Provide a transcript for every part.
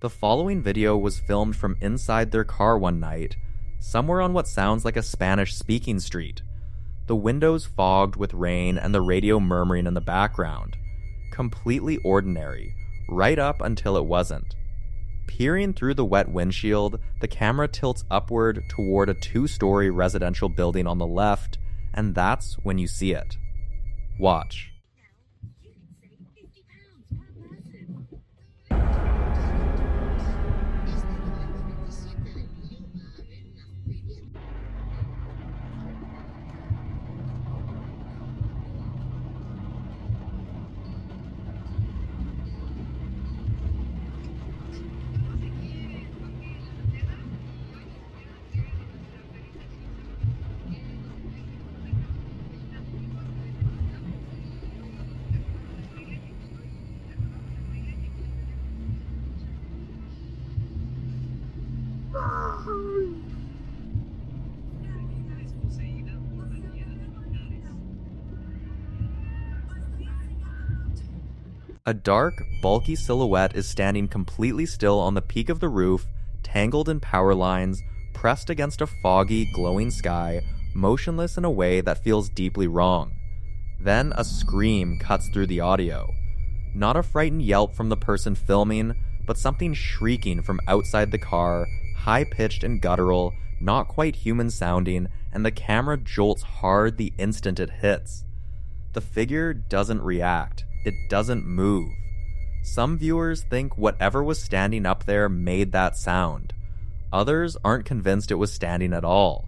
The following video was filmed from inside their car one night, somewhere on what sounds like a Spanish-speaking street. The windows fogged with rain and the radio murmuring in the background. Completely ordinary, right up until it wasn't. Peering through the wet windshield, the camera tilts upward toward a 2-story residential building on the left, and that's when you see it. Watch. A dark, bulky silhouette is standing completely still on the peak of the roof, tangled in power lines, pressed against a foggy, glowing sky, motionless in a way that feels deeply wrong. Then a scream cuts through the audio. Not a frightened yelp from the person filming, but something shrieking from outside the car, high-pitched and guttural, not quite human sounding, and the camera jolts hard the instant it hits. The figure doesn't react. It doesn't move. Some viewers think whatever was standing up there made that sound. Others aren't convinced it was standing at all.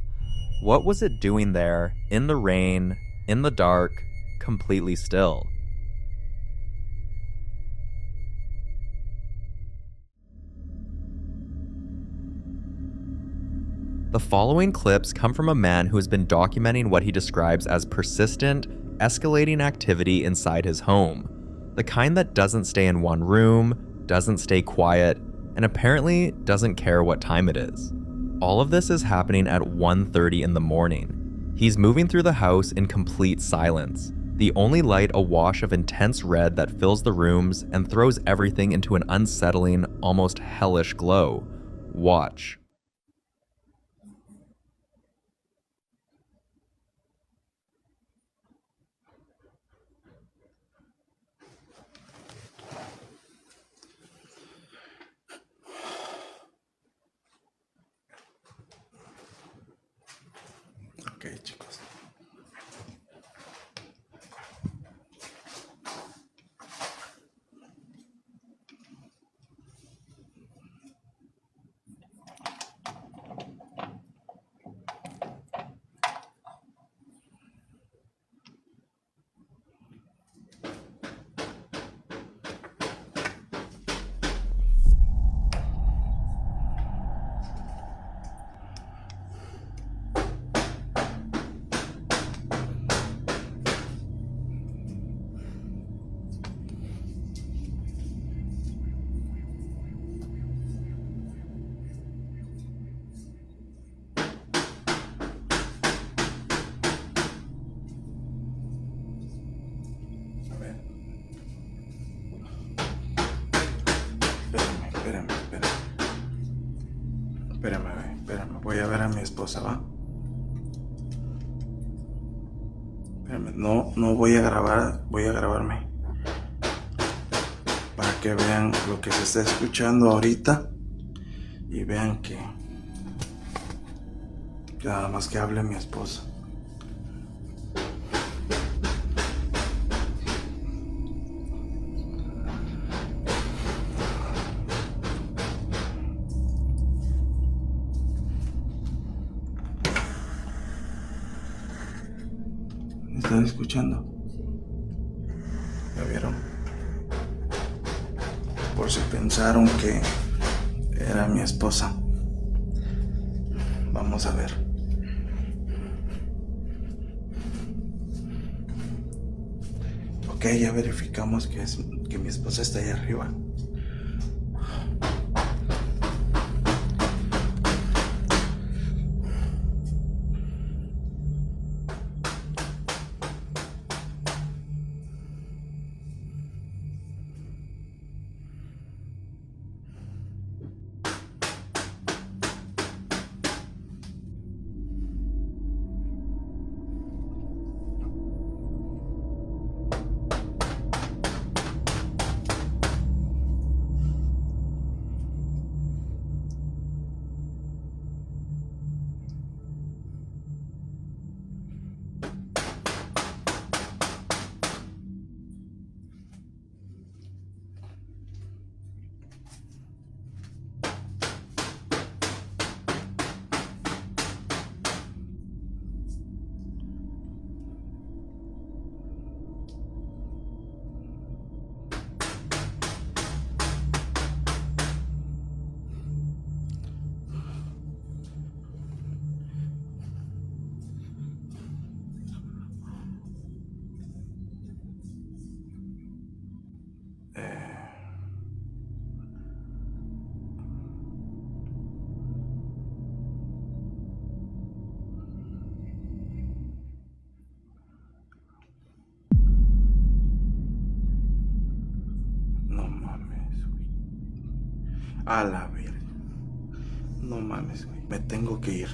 What was it doing there, in the rain, in the dark, completely still? The following clips come from a man who has been documenting what he describes as persistent, escalating activity inside his home. The kind that doesn't stay in one room, doesn't stay quiet, and apparently doesn't care what time it is. All of this is happening at 1:30 in the morning. He's moving through the house in complete silence. The only light a wash of intense red that fills the rooms and throws everything into an unsettling, almost hellish glow. Watch. Ok, chicos. Espérame, voy a ver a mi esposa, ¿va? Espérame, no voy a grabar, voy a grabarme para que vean lo que se está escuchando ahorita y vean que nada más que hable mi esposa. ¿Están escuchando? ¿Ya vieron? Por si pensaron que era mi esposa. Vamos a ver. Ok, ya verificamos que mi esposa está ahí arriba. A la verga. No mames, güey. Me tengo que ir.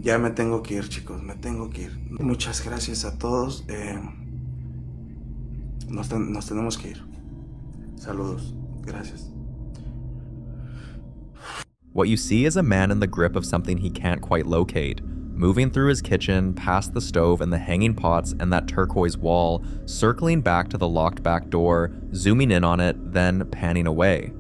Ya me tengo que ir, chicos. Me tengo que ir. Muchas gracias a todos. Nos tenemos que ir. Saludos. Gracias. What you see is a man in the grip of something he can't quite locate, moving through his kitchen, past the stove and the hanging pots and that turquoise wall, circling back to the locked back door, zooming in on it, then panning away.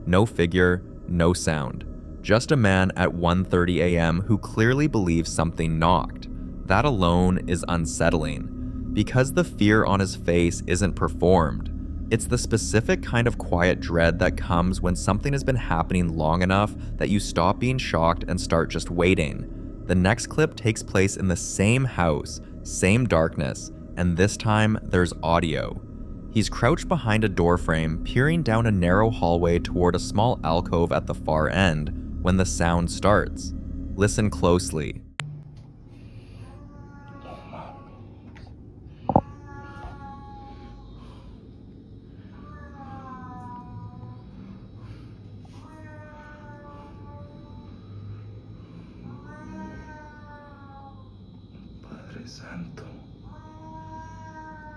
No figure, no sound. Just a man at 1:30 a.m. who clearly believes something knocked. That alone is unsettling, because the fear on his face isn't performed. It's the specific kind of quiet dread that comes when something has been happening long enough that you stop being shocked and start just waiting. The next clip takes place in the same house, same darkness, and this time there's audio. He's crouched behind a doorframe, peering down a narrow hallway toward a small alcove at the far end when the sound starts. Listen closely. Padre Santo,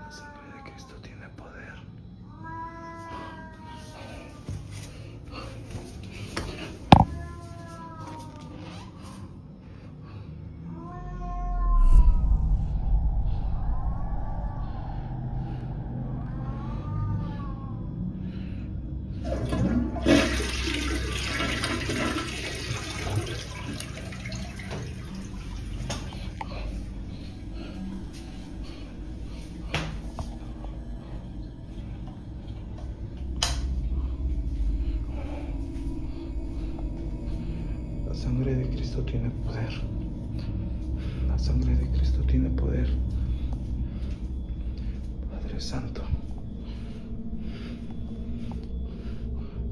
la sangre de Cristo tiene poder. La sangre de Cristo tiene poder. La sangre de Cristo tiene poder. Padre Santo,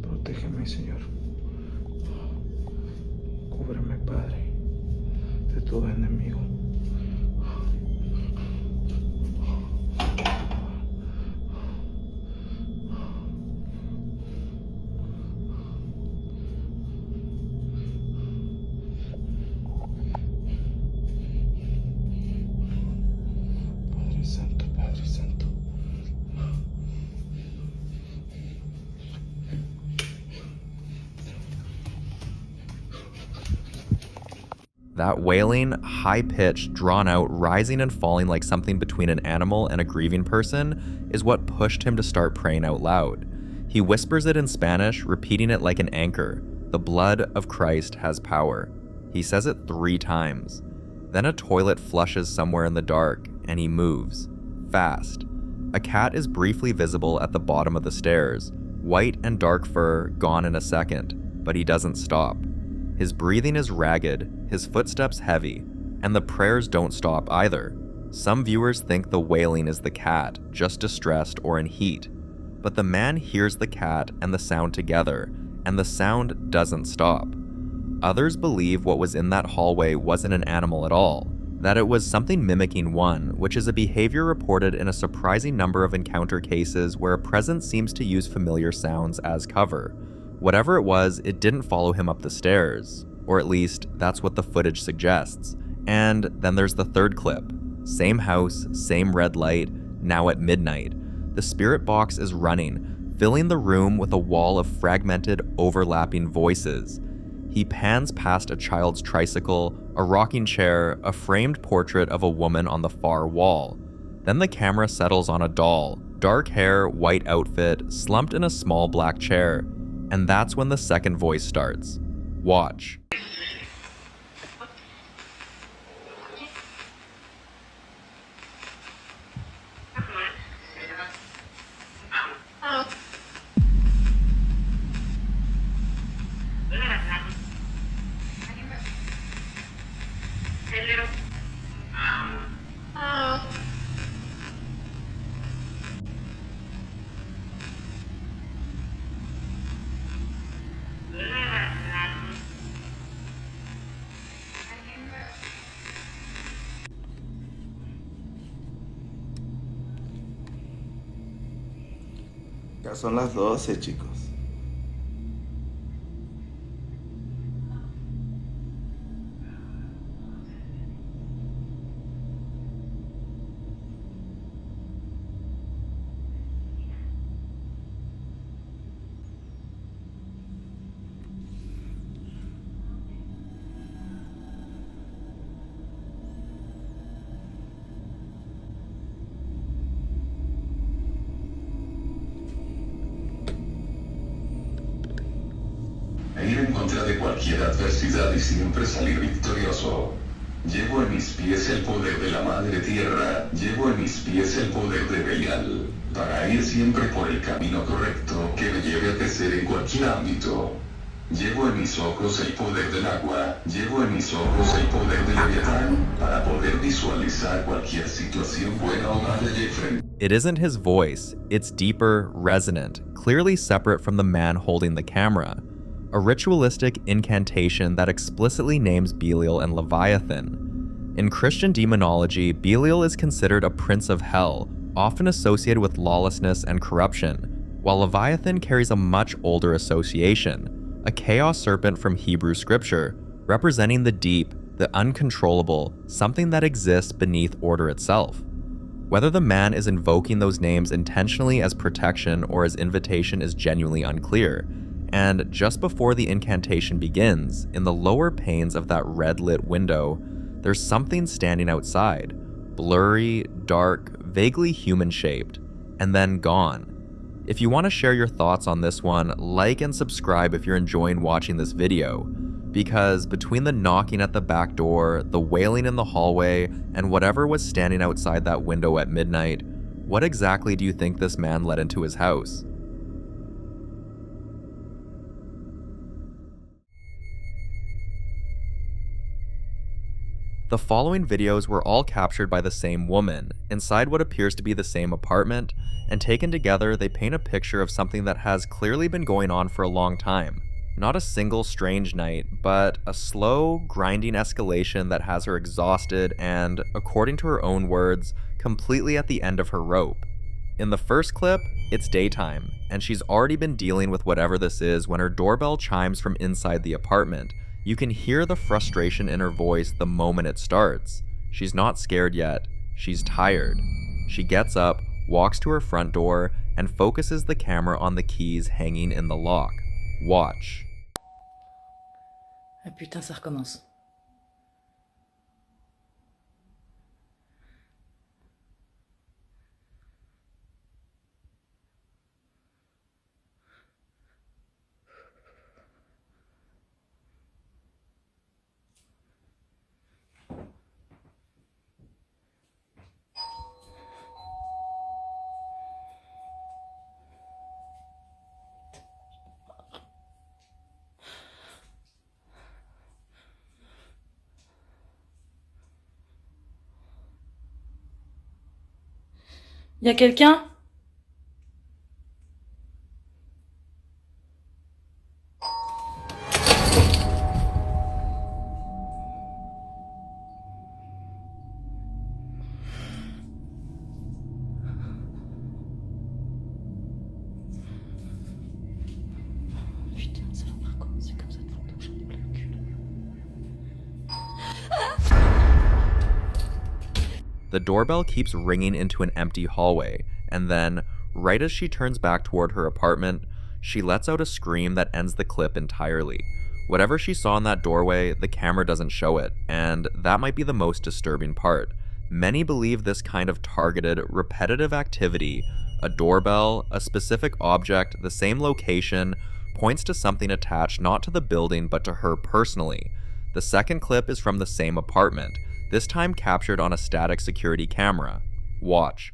protégeme, Señor. Cúbreme, Padre, de todo enemigo. Padre Santo, Padre Santo. That wailing, high-pitched, drawn-out, rising and falling like something between an animal and a grieving person is what pushed him to start praying out loud. He whispers it in Spanish, repeating it like an anchor. The blood of Christ has power. He says it 3 times. Then a toilet flushes somewhere in the dark, and he moves. Fast. A cat is briefly visible at the bottom of the stairs. White and dark fur, gone in a second, but he doesn't stop. His breathing is ragged, his footsteps heavy, and the prayers don't stop either. Some viewers think the wailing is the cat, just distressed or in heat. But the man hears the cat and the sound together, and the sound doesn't stop. Others believe what was in that hallway wasn't an animal at all, that it was something mimicking one, which is a behavior reported in a surprising number of encounter cases where a presence seems to use familiar sounds as cover. Whatever it was, it didn't follow him up the stairs, or at least that's what the footage suggests. And then there's the third clip. Same house, same red light, now at midnight. The spirit box is running, filling the room with a wall of fragmented, overlapping voices. He pans past a child's tricycle, a rocking chair, a framed portrait of a woman on the far wall. Then the camera settles on a doll, dark hair, white outfit, slumped in a small black chair. And that's when the second voice starts. Watch. Ya son las 12, chicos. e ir en contra de cualquier adversidad y siempre salir victorioso. Llevo en mis pies el poder de la Madre Tierra, llevo en mis pies el poder de Belial, para ir siempre por el camino correcto que me lleve a crecer en cualquier ámbito. Llevo en mis ojos el poder del agua, llevo en mis ojos el poder del Leviatán, para poder visualizar cualquier situación buena o mala de frente. It isn't his voice, it's deeper, resonant, clearly separate from the man holding the camera. A ritualistic incantation that explicitly names Belial and Leviathan. In Christian demonology, Belial is considered a prince of hell, often associated with lawlessness and corruption, while Leviathan carries a much older association, a chaos serpent from Hebrew scripture, representing the deep, the uncontrollable, something that exists beneath order itself. Whether the man is invoking those names intentionally as protection or as invitation is genuinely unclear, and just before the incantation begins, in the lower panes of that red-lit window, there's something standing outside, blurry, dark, vaguely human-shaped, and then gone. If you want to share your thoughts on this one, like and subscribe if you're enjoying watching this video, because between the knocking at the back door, the wailing in the hallway, and whatever was standing outside that window at midnight, what exactly do you think this man let into his house? The following videos were all captured by the same woman, inside what appears to be the same apartment, and taken together they paint a picture of something that has clearly been going on for a long time. Not a single strange night, but a slow, grinding escalation that has her exhausted and, according to her own words, completely at the end of her rope. In the first clip, it's daytime, and she's already been dealing with whatever this is when her doorbell chimes from inside the apartment. You can hear the frustration in her voice the moment it starts. She's not scared yet. She's tired. She gets up, walks to her front door, and focuses the camera on the keys hanging in the lock. Watch. Ah putain, ça recommence. Y a quelqu'un? Putain, ça va pas recommencer comme ça de fond, donc j'en ai plein le cul. The doorbell keeps ringing into an empty hallway, and then, right as she turns back toward her apartment, she lets out a scream that ends the clip entirely. Whatever she saw in that doorway, the camera doesn't show it, and that might be the most disturbing part. Many believe this kind of targeted, repetitive activity, a doorbell, a specific object, the same location, points to something attached not to the building but to her personally. The second clip is from the same apartment, this time captured on a static security camera. Watch.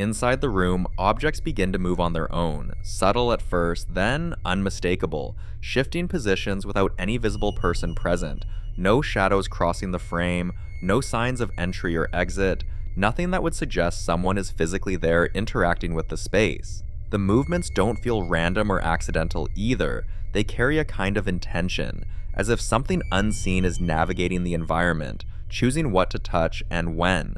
Inside the room, objects begin to move on their own, subtle at first, then unmistakable, shifting positions without any visible person present, no shadows crossing the frame, no signs of entry or exit, nothing that would suggest someone is physically there interacting with the space. The movements don't feel random or accidental either, they carry a kind of intention, as if something unseen is navigating the environment, choosing what to touch and when.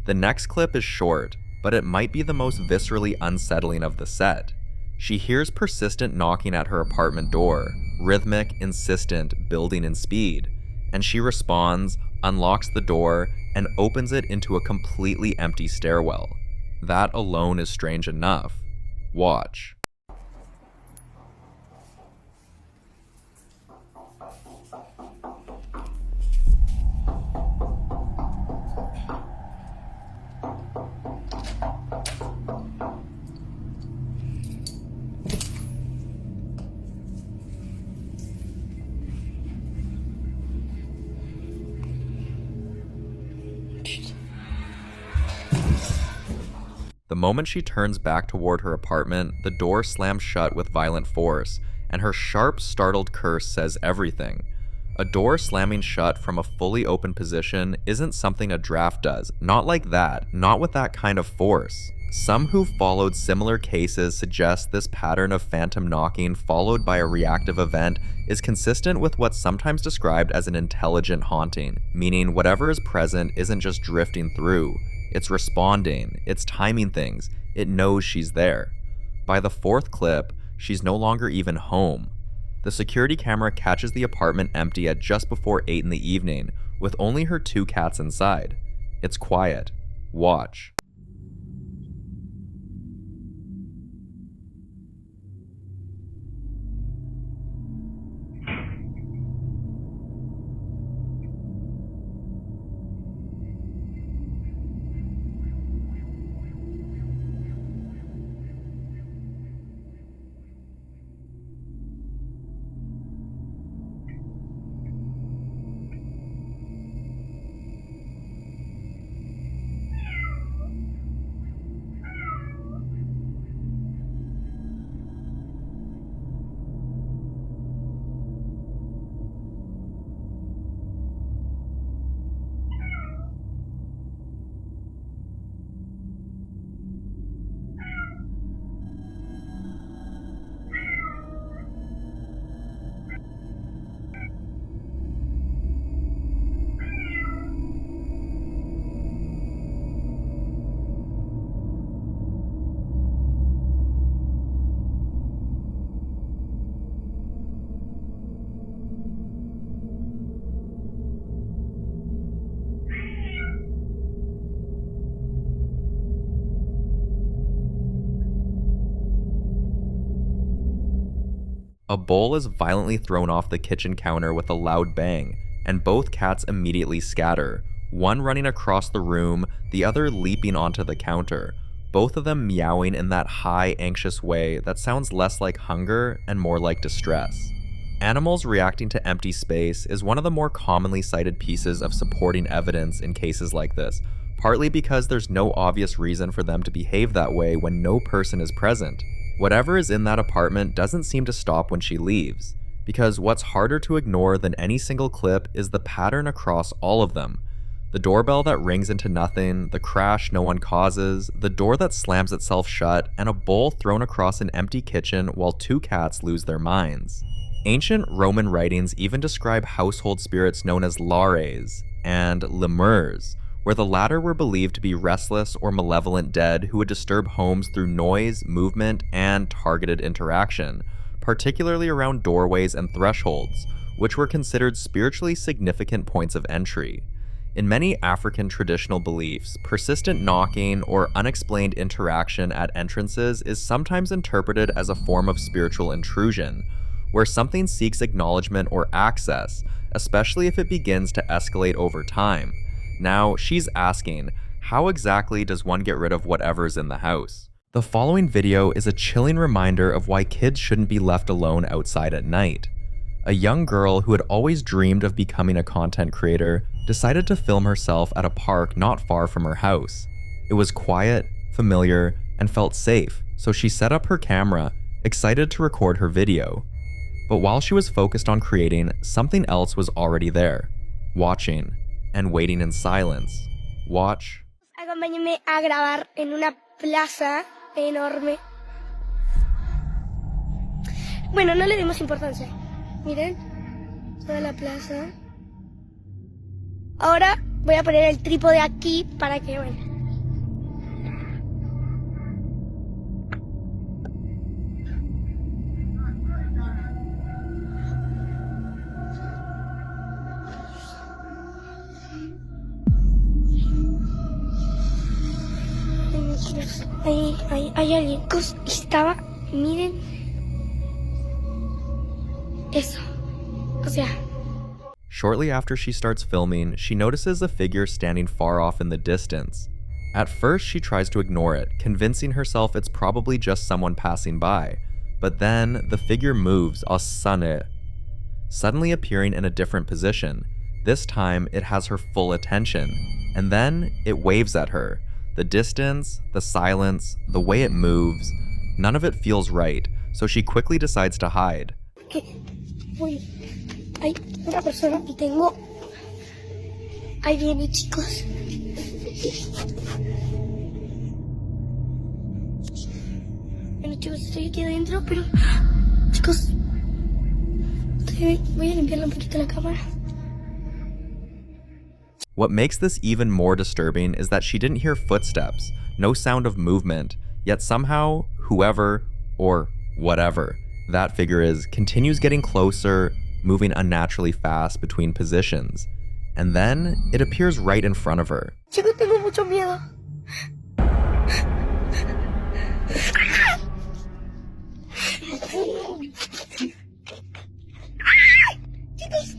The next clip is short, but it might be the most viscerally unsettling of the set. She hears persistent knocking at her apartment door, rhythmic, insistent, building in speed, and she responds, unlocks the door, and opens it into a completely empty stairwell. That alone is strange enough. Watch. The moment she turns back toward her apartment, the door slams shut with violent force, and her sharp, startled curse says everything. A door slamming shut from a fully open position isn't something a draft does, not like that, not with that kind of force. Some who've followed similar cases suggest this pattern of phantom knocking followed by a reactive event is consistent with what's sometimes described as an intelligent haunting, meaning whatever is present isn't just drifting through. It's responding, it's timing things, it knows she's there. By the fourth clip, she's no longer even home. The security camera catches the apartment empty at just before 8 in the evening, with only her 2 cats inside. It's quiet. Watch. A bowl is violently thrown off the kitchen counter with a loud bang, and both cats immediately scatter, one running across the room, the other leaping onto the counter, both of them meowing in that high, anxious way that sounds less like hunger and more like distress. Animals reacting to empty space is one of the more commonly cited pieces of supporting evidence in cases like this, partly because there's no obvious reason for them to behave that way when no person is present. Whatever is in that apartment doesn't seem to stop when she leaves, because what's harder to ignore than any single clip is the pattern across all of them. The doorbell that rings into nothing, the crash no one causes, the door that slams itself shut, and a bowl thrown across an empty kitchen while 2 cats lose their minds. Ancient Roman writings even describe household spirits known as lares and lemurs, where the latter were believed to be restless or malevolent dead who would disturb homes through noise, movement, and targeted interaction, particularly around doorways and thresholds, which were considered spiritually significant points of entry. In many African traditional beliefs, persistent knocking or unexplained interaction at entrances is sometimes interpreted as a form of spiritual intrusion, where something seeks acknowledgement or access, especially if it begins to escalate over time. Now, she's asking, how exactly does one get rid of whatever's in the house? The following video is a chilling reminder of why kids shouldn't be left alone outside at night. A young girl who had always dreamed of becoming a content creator decided to film herself at a park not far from her house. It was quiet, familiar, and felt safe, so she set up her camera, excited to record her video. But while she was focused on creating, something else was already there, watching, and waiting in silence. Watch. Acompáñenme a grabar en una plaza enorme. Bueno, no le demos importancia. Miren, toda la plaza. Ahora voy a poner el trípode aquí para que, bueno. Hay alguien. Estaba, miren. Eso. O sea. Shortly after she starts filming, she notices a figure standing far off in the distance. At first, she tries to ignore it, convincing herself it's probably just someone passing by. But then, the figure moves, suddenly appearing in a different position. This time, it has her full attention. And then, it waves at her. The distance, the silence, the way it moves, none of it feels right, so she quickly decides to hide. Hay una persona y tengo... Ahí viene, chicos. Bueno, chicos, estoy aquí adentro, pero... Chicos... Voy a limpiarle un poquito la cámara. What makes this even more disturbing is that she didn't hear footsteps, no sound of movement, yet somehow, whoever, or whatever that figure is, continues getting closer, moving unnaturally fast between positions. And then, it appears right in front of her. Chicos, tengo mucho miedo. Chicos,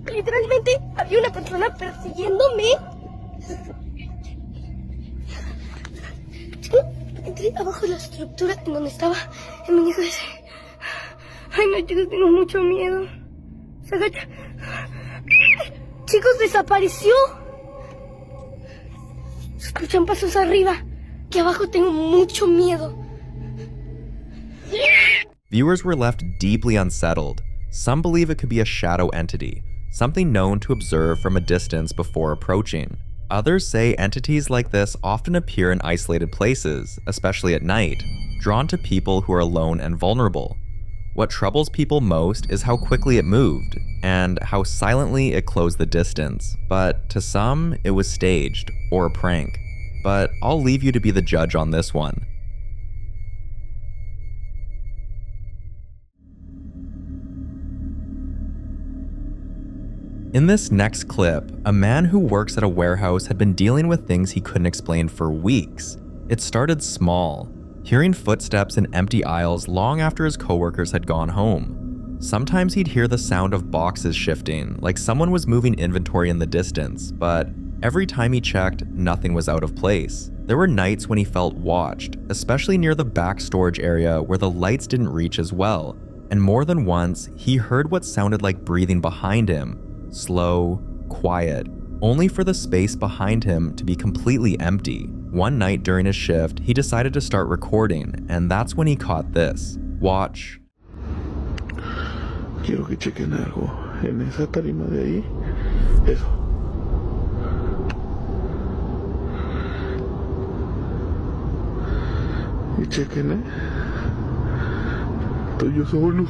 literalmente había una persona persiguiéndome. Chicos, entré abajo de la estructura en donde estaba el muñeco ese. Ay, no, chicos, tengo mucho miedo. Se agacha. Chicos, desapareció. Se escuchan pasos arriba. Aquí abajo tengo mucho miedo. Viewers were left deeply unsettled. Some believe it could be a shadow entity, something known to observe from a distance before approaching. Others say entities like this often appear in isolated places, especially at night, drawn to people who are alone and vulnerable. What troubles people most is how quickly it moved, and how silently it closed the distance, but to some, it was staged, or a prank. But I'll leave you to be the judge on this one. In this next clip, a man who works at a warehouse had been dealing with things he couldn't explain for weeks. It started small, hearing footsteps in empty aisles long after his coworkers had gone home. Sometimes he'd hear the sound of boxes shifting, like someone was moving inventory in the distance, but every time he checked, nothing was out of place. There were nights when he felt watched, especially near the back storage area where the lights didn't reach as well, and more than once, he heard what sounded like breathing behind him. Slow, quiet, only for the space behind him to be completely empty. One night during his shift, he decided to start recording, and that's when he caught this. Watch. Quiero que chequen algo en esa tarima de ahí. Eso. Y chequen, estoy yo solo.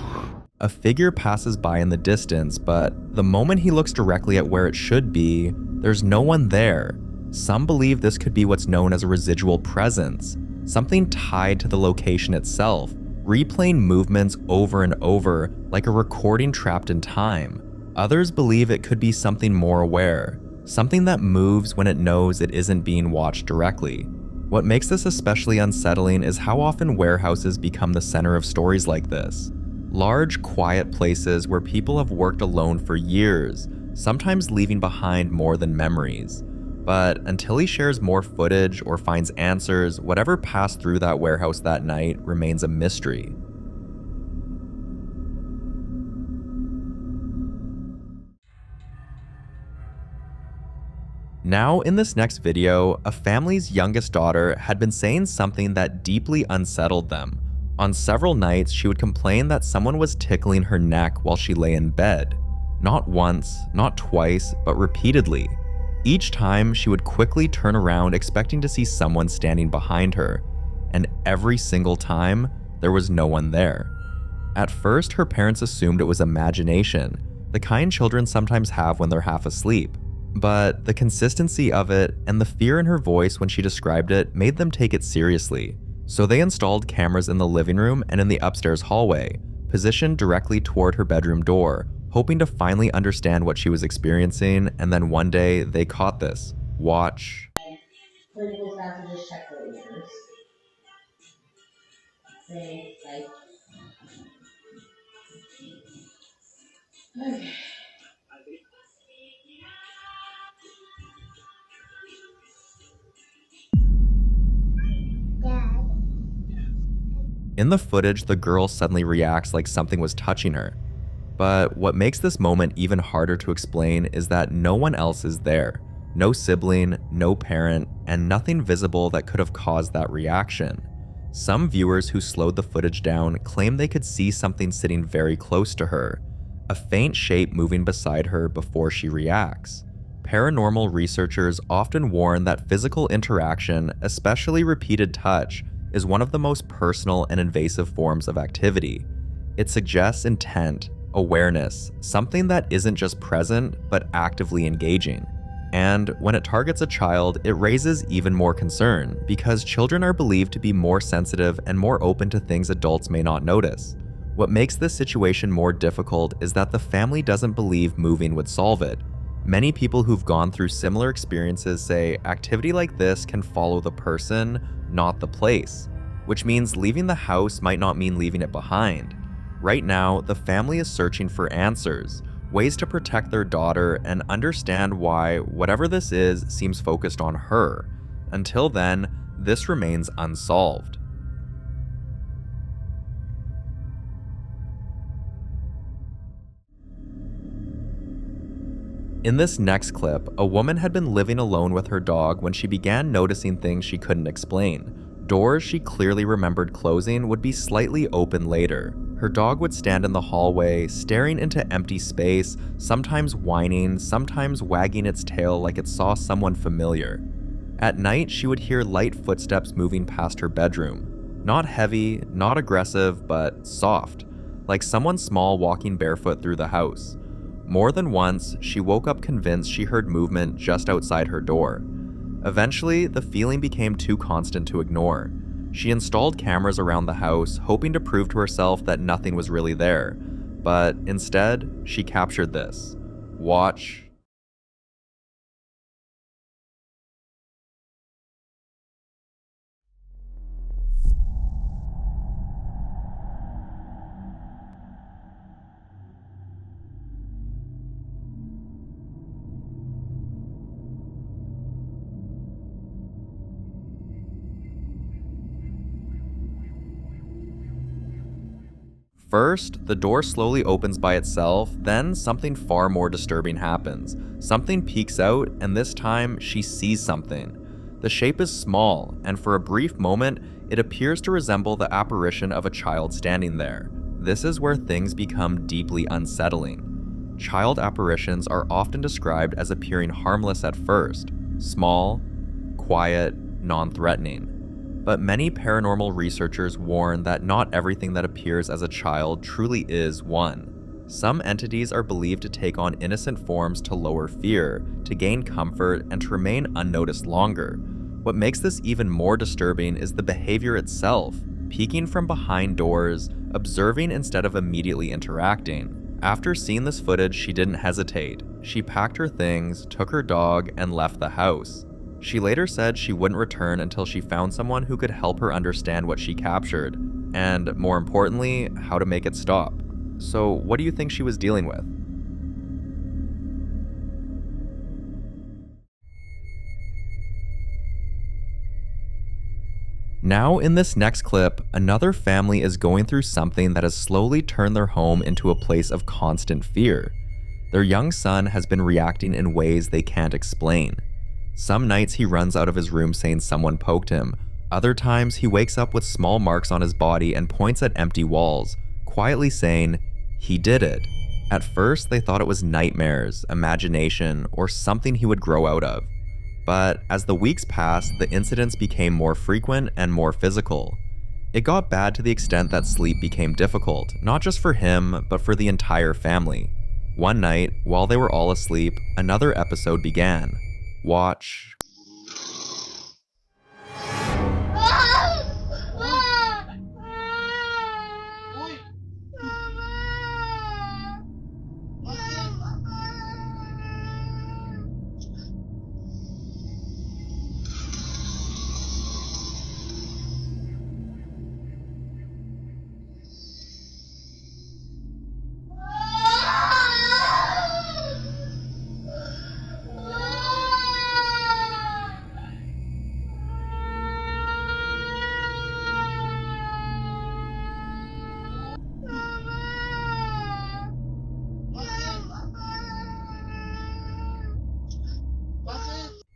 A figure passes by in the distance, but the moment he looks directly at where it should be, there's no one there. Some believe this could be what's known as a residual presence, something tied to the location itself, replaying movements over and over like a recording trapped in time. Others believe it could be something more aware, something that moves when it knows it isn't being watched directly. What makes this especially unsettling is how often warehouses become the center of stories like this. Large, quiet places where people have worked alone for years, sometimes leaving behind more than memories. But until he shares more footage or finds answers, whatever passed through that warehouse that night remains a mystery. Now, in this next video, a family's youngest daughter had been saying something that deeply unsettled them. On several nights, she would complain that someone was tickling her neck while she lay in bed. Not once, not twice, but repeatedly. Each time, she would quickly turn around expecting to see someone standing behind her. And every single time, there was no one there. At first, her parents assumed it was imagination, the kind children sometimes have when they're half asleep. But the consistency of it and the fear in her voice when she described it made them take it seriously. So they installed cameras in the living room and in the upstairs hallway, positioned directly toward her bedroom door, hoping to finally understand what she was experiencing, and then one day they caught this. Watch. Clinical staff will just check the ears. Say, like, okay. In the footage, the girl suddenly reacts like something was touching her. But what makes this moment even harder to explain is that no one else is there. No sibling, no parent, and nothing visible that could have caused that reaction. Some viewers who slowed the footage down claim they could see something sitting very close to her, a faint shape moving beside her before she reacts. Paranormal researchers often warn that physical interaction, especially repeated touch, is one of the most personal and invasive forms of activity. It suggests intent, awareness, something that isn't just present, but actively engaging. And when it targets a child, it raises even more concern, because children are believed to be more sensitive and more open to things adults may not notice. What makes this situation more difficult is that the family doesn't believe moving would solve it. Many people who've gone through similar experiences say activity like this can follow the person, not the place, which means leaving the house might not mean leaving it behind. Right now, the family is searching for answers, ways to protect their daughter and understand why whatever this is seems focused on her. Until then, this remains unsolved. In this next clip, a woman had been living alone with her dog when she began noticing things she couldn't explain. Doors she clearly remembered closing would be slightly open later. Her dog would stand in the hallway, staring into empty space, sometimes whining, sometimes wagging its tail like it saw someone familiar. At night, she would hear light footsteps moving past her bedroom. Not heavy, not aggressive, but soft, like someone small walking barefoot through the house. More than once, she woke up convinced she heard movement just outside her door. Eventually, the feeling became too constant to ignore. She installed cameras around the house, hoping to prove to herself that nothing was really there. But instead, she captured this. Watch. First, the door slowly opens by itself, then something far more disturbing happens. Something peeks out, and this time, she sees something. The shape is small, and for a brief moment, it appears to resemble the apparition of a child standing there. This is where things become deeply unsettling. Child apparitions are often described as appearing harmless at first, small, quiet, non-threatening. But many paranormal researchers warn that not everything that appears as a child truly is one. Some entities are believed to take on innocent forms to lower fear, to gain comfort, and to remain unnoticed longer. What makes this even more disturbing is the behavior itself, peeking from behind doors, observing instead of immediately interacting. After seeing this footage, she didn't hesitate. She packed her things, took her dog, and left the house. She later said she wouldn't return until she found someone who could help her understand what she captured, and more importantly, how to make it stop. So what do you think she was dealing with? Now in this next clip, another family is going through something that has slowly turned their home into a place of constant fear. Their young son has been reacting in ways they can't explain. Some nights he runs out of his room saying someone poked him. Other times he wakes up with small marks on his body and points at empty walls, quietly saying, "He did it." At first they thought it was nightmares, imagination, or something he would grow out of. But as the weeks passed, the incidents became more frequent and more physical. It got bad to the extent that sleep became difficult, not just for him, but for the entire family. One night, while they were all asleep, another episode began. Watch.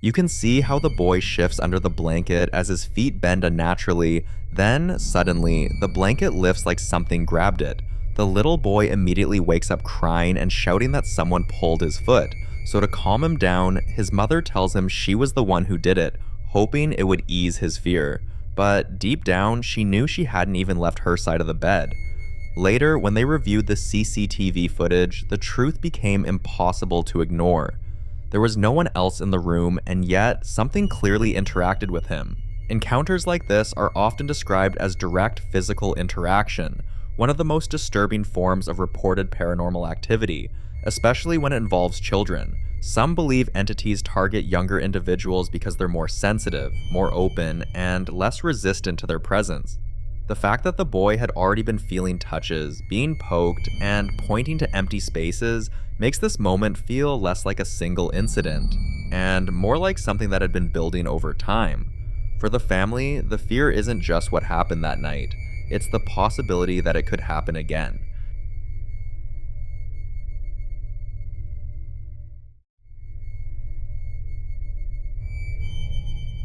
You can see how the boy shifts under the blanket as his feet bend unnaturally. Then, suddenly, the blanket lifts like something grabbed it. The little boy immediately wakes up crying and shouting that someone pulled his foot. So to calm him down, his mother tells him she was the one who did it, hoping it would ease his fear. But deep down, she knew she hadn't even left her side of the bed. Later, when they reviewed the CCTV footage, the truth became impossible to ignore. There was no one else in the room, and yet something clearly interacted with him. Encounters like this are often described as direct physical interaction, one of the most disturbing forms of reported paranormal activity, especially when it involves children. Some believe entities target younger individuals because they're more sensitive, more open, and less resistant to their presence. The fact that the boy had already been feeling touches, being poked, and pointing to empty spaces makes this moment feel less like a single incident, and more like something that had been building over time. For the family, the fear isn't just what happened that night, it's the possibility that it could happen again.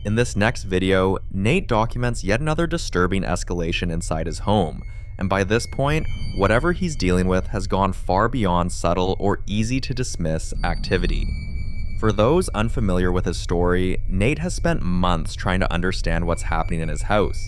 In this next video, Nate documents yet another disturbing escalation inside his home, and by this point, whatever he's dealing with has gone far beyond subtle or easy to dismiss activity. For those unfamiliar with his story, Nate has spent months trying to understand what's happening in his house.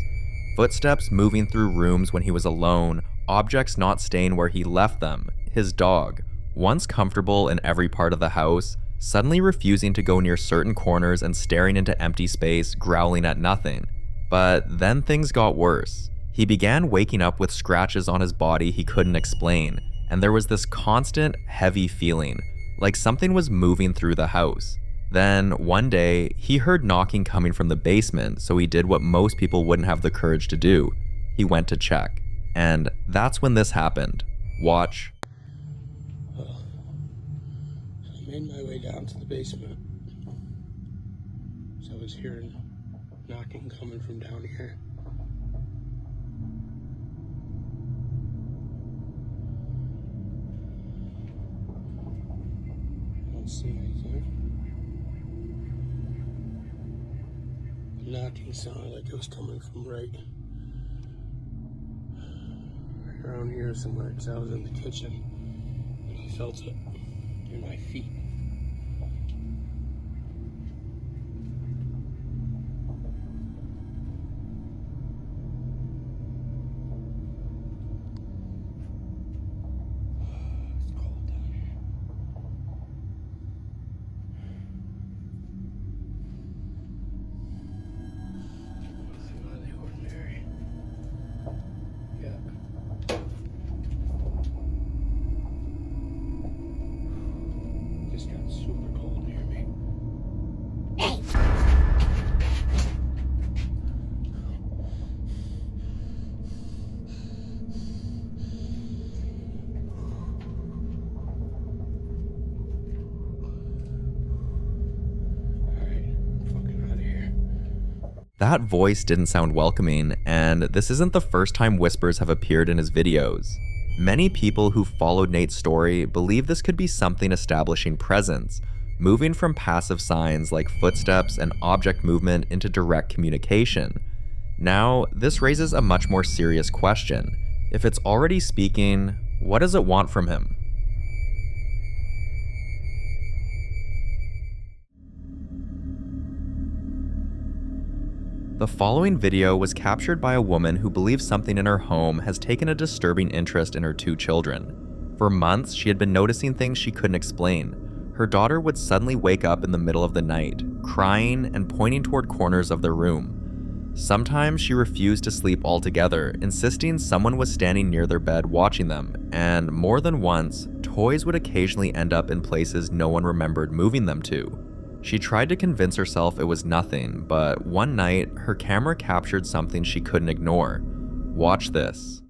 Footsteps moving through rooms when he was alone, objects not staying where he left them, his dog, once comfortable in every part of the house, suddenly refusing to go near certain corners and staring into empty space, growling at nothing. But then things got worse. He began waking up with scratches on his body he couldn't explain, and there was this constant, heavy feeling, like something was moving through the house. Then, one day, he heard knocking coming from the basement, so he did what most people wouldn't have the courage to do. He went to check. And that's when this happened. Watch. I made my way down to the basement. So I was hearing knocking coming from down here. I don't see anything. The knocking sounded like it was coming from right around here somewhere, because I was in the kitchen and I felt it in my feet. It's cold down here. Nothing out of the ordinary. Yeah. Just got super cold near me. Alright, fucking out of here. That voice didn't sound welcoming, and this isn't the first time whispers have appeared in his videos. Many people who followed Nate's story believe this could be something establishing presence, moving from passive signs like footsteps and object movement into direct communication. Now, this raises a much more serious question. If it's already speaking, what does it want from him? The following video was captured by a woman who believes something in her home has taken a disturbing interest in her 2 children. For months, she had been noticing things she couldn't explain. Her daughter would suddenly wake up in the middle of the night, crying and pointing toward corners of the room. Sometimes she refused to sleep altogether, insisting someone was standing near their bed watching them, and more than once, toys would occasionally end up in places no one remembered moving them to. She tried to convince herself it was nothing, but one night, her camera captured something she couldn't ignore. Watch this.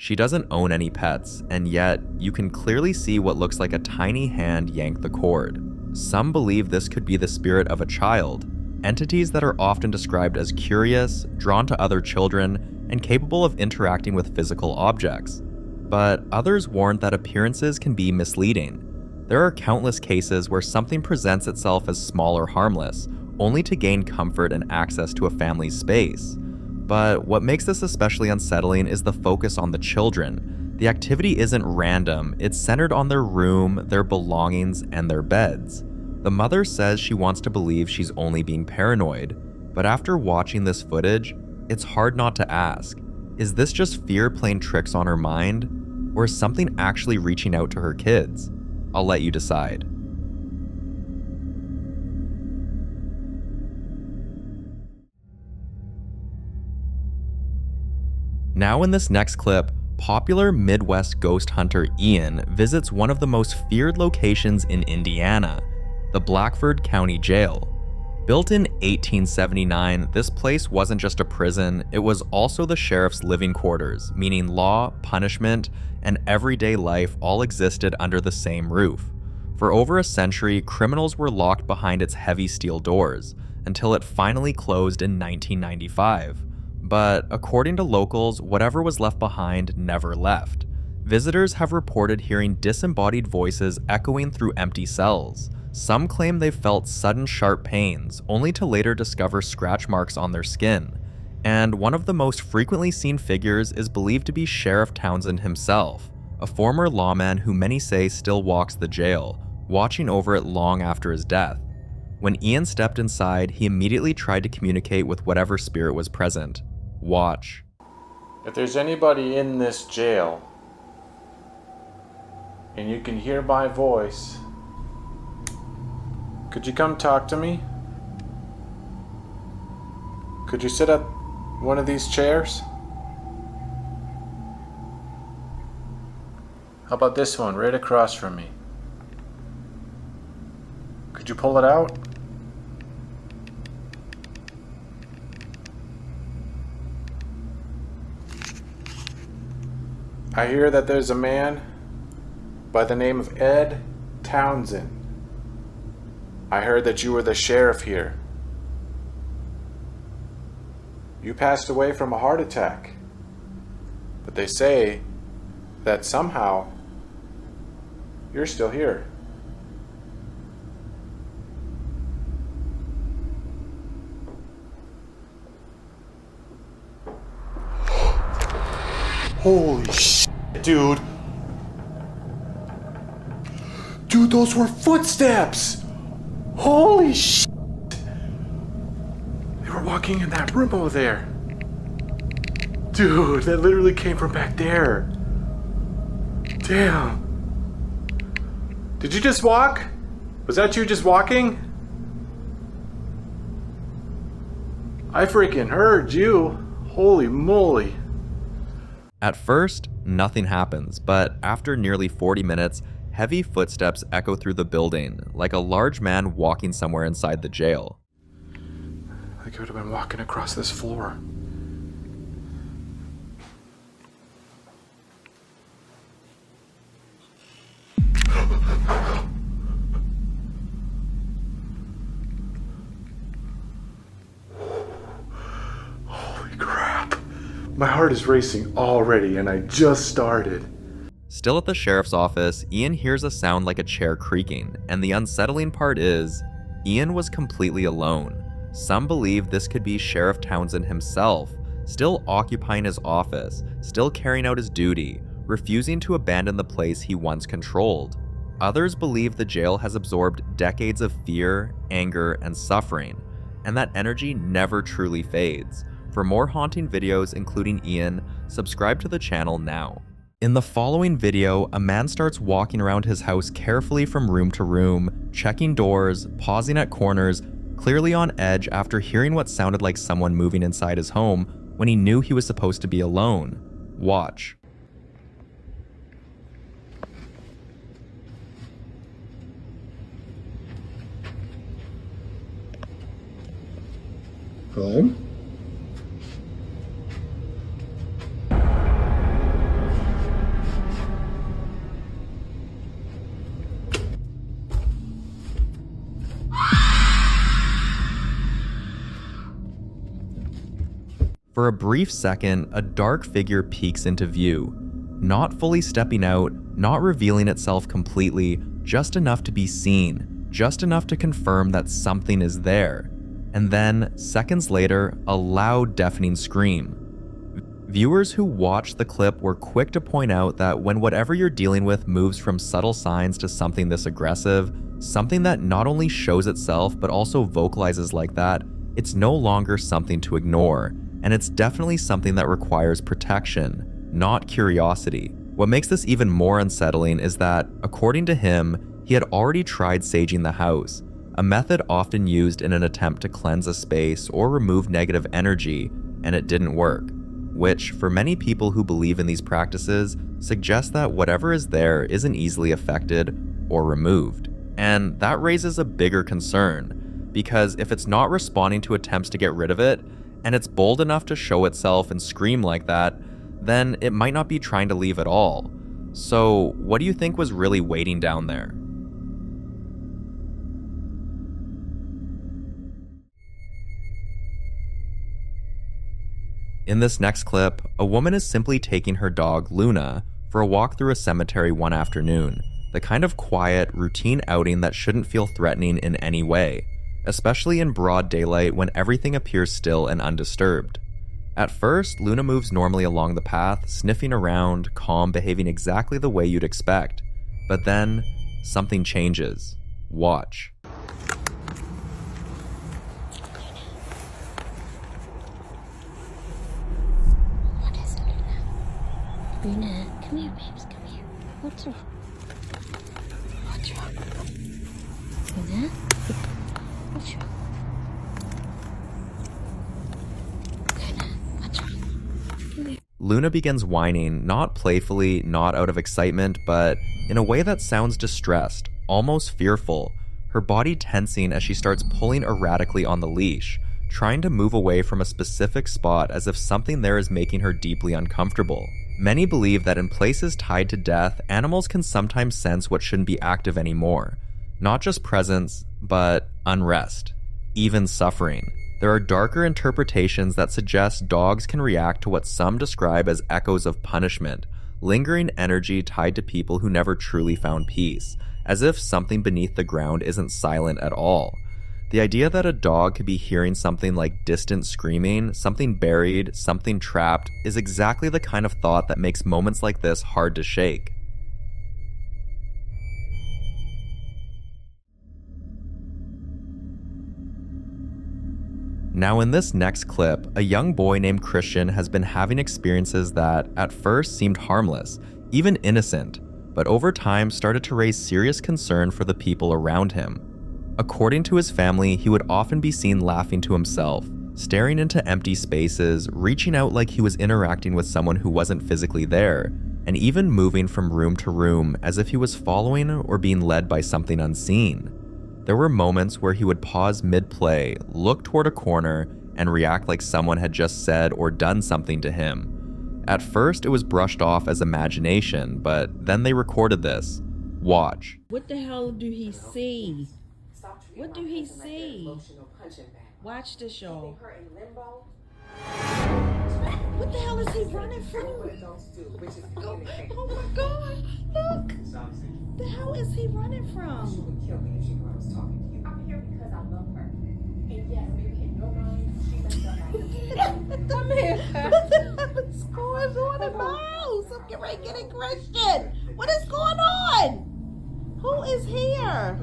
She doesn't own any pets, and yet you can clearly see what looks like a tiny hand yank the cord. Some believe this could be the spirit of a child, entities that are often described as curious, drawn to other children, and capable of interacting with physical objects. But others warn that appearances can be misleading. There are countless cases where something presents itself as small or harmless, only to gain comfort and access to a family's space. But what makes this especially unsettling is the focus on the children. The activity isn't random, it's centered on their room, their belongings, and their beds. The mother says she wants to believe she's only being paranoid, but after watching this footage, it's hard not to ask, is this just fear playing tricks on her mind, or is something actually reaching out to her kids? I'll let you decide. Now in this next clip, popular Midwest ghost hunter Ian visits one of the most feared locations in Indiana, the Blackford County Jail. Built in 1879, this place wasn't just a prison, it was also the sheriff's living quarters, meaning law, punishment, and everyday life all existed under the same roof. For over a century, criminals were locked behind its heavy steel doors, until it finally closed in 1995. But according to locals, whatever was left behind never left. Visitors have reported hearing disembodied voices echoing through empty cells. Some claim they felt sudden sharp pains, only to later discover scratch marks on their skin. And one of the most frequently seen figures is believed to be Sheriff Townsend himself, a former lawman who many say still walks the jail, watching over it long after his death. When Ian stepped inside, he immediately tried to communicate with whatever spirit was present. Watch. If there's anybody in this jail, and you can hear my voice, could you come talk to me? Could you sit at one of these chairs? How about this one right across from me? Could you pull it out? I hear that there's a man by the name of Ed Townsend. I heard that you were the sheriff here. You passed away from a heart attack, but they say that somehow you're still here. Holy shit, dude. Dude, those were footsteps. Holy shit. remember walking in that room over there. Dude, that literally came from back there. Damn. Did you just walk? Was that you just walking? I freaking heard you. Holy moly. At first, nothing happens, but after nearly 40 minutes, heavy footsteps echo through the building, like a large man walking somewhere inside the jail. I could have been walking across this floor. Holy crap. My heart is racing already, and I just started. Still at the sheriff's office, Ian hears a sound like a chair creaking, and the unsettling part is, Ian was completely alone. Some believe this could be Sheriff Townsend himself, still occupying his office, still carrying out his duty, refusing to abandon the place he once controlled. Others believe the jail has absorbed decades of fear, anger, and suffering, and that energy never truly fades. For more haunting videos including Ian, subscribe to the channel now. In the following video, a man starts walking around his house carefully from room to room, checking doors, pausing at corners, clearly on edge after hearing what sounded like someone moving inside his home when he knew he was supposed to be alone. Watch. Home? For a brief second, a dark figure peeks into view, not fully stepping out, not revealing itself completely, just enough to be seen, just enough to confirm that something is there. And then, seconds later, a loud, deafening scream. Viewers who watched the clip were quick to point out that when whatever you're dealing with moves from subtle signs to something this aggressive, something that not only shows itself but also vocalizes like that, it's no longer something to ignore. And it's definitely something that requires protection, not curiosity. What makes this even more unsettling is that, according to him, he had already tried saging the house, a method often used in an attempt to cleanse a space or remove negative energy, and it didn't work, which, for many people who believe in these practices, suggests that whatever is there isn't easily affected or removed. And that raises a bigger concern, because if it's not responding to attempts to get rid of it, and it's bold enough to show itself and scream like that, then it might not be trying to leave at all. So, what do you think was really waiting down there? In this next clip, a woman is simply taking her dog, Luna, for a walk through a cemetery one afternoon, the kind of quiet, routine outing that shouldn't feel threatening in any way, especially in broad daylight when everything appears still and undisturbed. At first, Luna moves normally along the path, sniffing around, calm, behaving exactly the way you'd expect. But then, something changes. Watch. What is it, Luna? Luna, come here, babes, come here. What's wrong? What's wrong? Luna? What's wrong? Luna begins whining, not playfully, not out of excitement, but in a way that sounds distressed, almost fearful, her body tensing as she starts pulling erratically on the leash, trying to move away from a specific spot as if something there is making her deeply uncomfortable. Many believe that in places tied to death, animals can sometimes sense what shouldn't be active anymore. Not just presence, but unrest, even suffering. There are darker interpretations that suggest dogs can react to what some describe as echoes of punishment, lingering energy tied to people who never truly found peace, as if something beneath the ground isn't silent at all. The idea that a dog could be hearing something like distant screaming, something buried, something trapped, is exactly the kind of thought that makes moments like this hard to shake. Now in this next clip, a young boy named Christian has been having experiences that at first seemed harmless, even innocent, but over time started to raise serious concern for the people around him. According to his family, he would often be seen laughing to himself, staring into empty spaces, reaching out like he was interacting with someone who wasn't physically there, and even moving from room to room as if he was following or being led by something unseen. There were moments where he would pause mid-play, look toward a corner, and react like someone had just said or done something to him. At first, it was brushed off as imagination, but then they recorded this. Watch. What the hell do he see? What do he see? Watch this, y'all. What the hell is he running from? Oh my God, look. The hell is he running from? I'm here because I love her. And yes, maybe in your mind, she messed up. Come here. What the hell is going on in my house? I'm getting ready to get a Christian. What is going on? Who is here?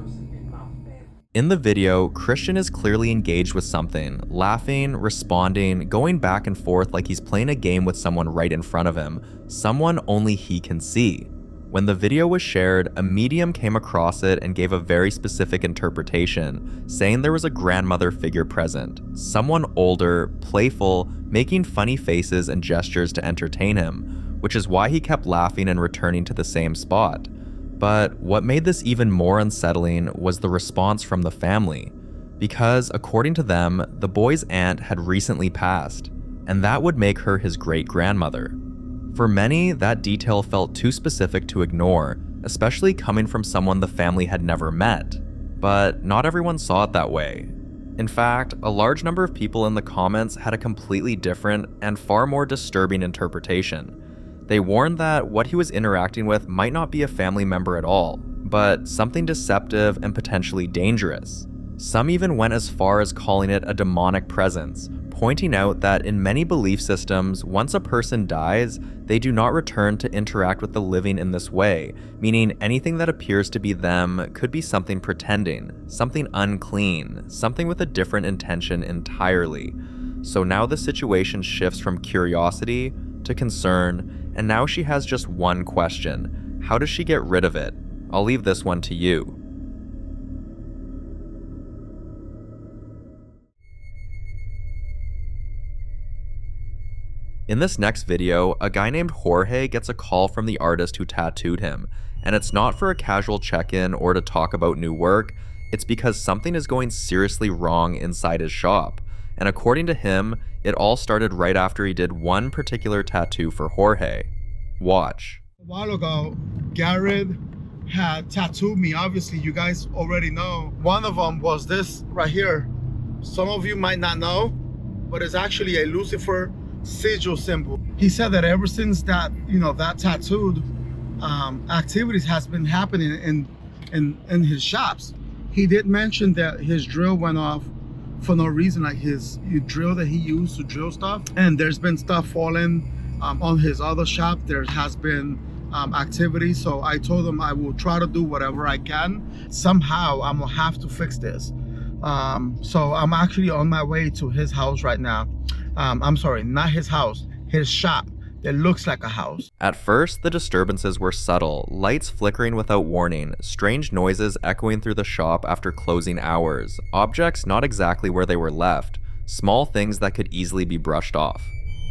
In the video, Christian is clearly engaged with something, laughing, responding, going back and forth like he's playing a game with someone right in front of him, someone only he can see. When the video was shared, a medium came across it and gave a very specific interpretation, saying there was a grandmother figure present, someone older, playful, making funny faces and gestures to entertain him, which is why he kept laughing and returning to the same spot. But what made this even more unsettling was the response from the family, because according to them, the boy's aunt had recently passed, and that would make her his great-grandmother. For many, that detail felt too specific to ignore, especially coming from someone the family had never met. But not everyone saw it that way. In fact, a large number of people in the comments had a completely different and far more disturbing interpretation. They warned that what he was interacting with might not be a family member at all, but something deceptive and potentially dangerous. Some even went as far as calling it a demonic presence, pointing out that in many belief systems, once a person dies, they do not return to interact with the living in this way, meaning anything that appears to be them could be something pretending, something unclean, something with a different intention entirely. So now the situation shifts from curiosity to concern, and now she has just one question. How does she get rid of it? I'll leave this one to you. In this next video, a guy named Jorge gets a call from the artist who tattooed him, and it's not for a casual check-in or to talk about new work, it's because something is going seriously wrong inside his shop. And according to him, it all started right after he did one particular tattoo for Jorge. Watch. A while ago, Garrett had tattooed me. Obviously, you guys already know. One of them was this right here. Some of you might not know, but it's actually a Lucifer sigil symbol. He said that ever since that, that tattooed activities has been happening in his shops. He did mention that his drill went off for no reason, like his drill that he used to drill stuff, and there's been stuff falling on his other shop. There has been activity, so I told him I will try to do whatever I can. Somehow I'm gonna have to fix this. So I'm actually on my way to his house right now. I'm sorry, not his house, his shop that looks like a house. At first, the disturbances were subtle, lights flickering without warning, strange noises echoing through the shop after closing hours, objects not exactly where they were left, small things that could easily be brushed off.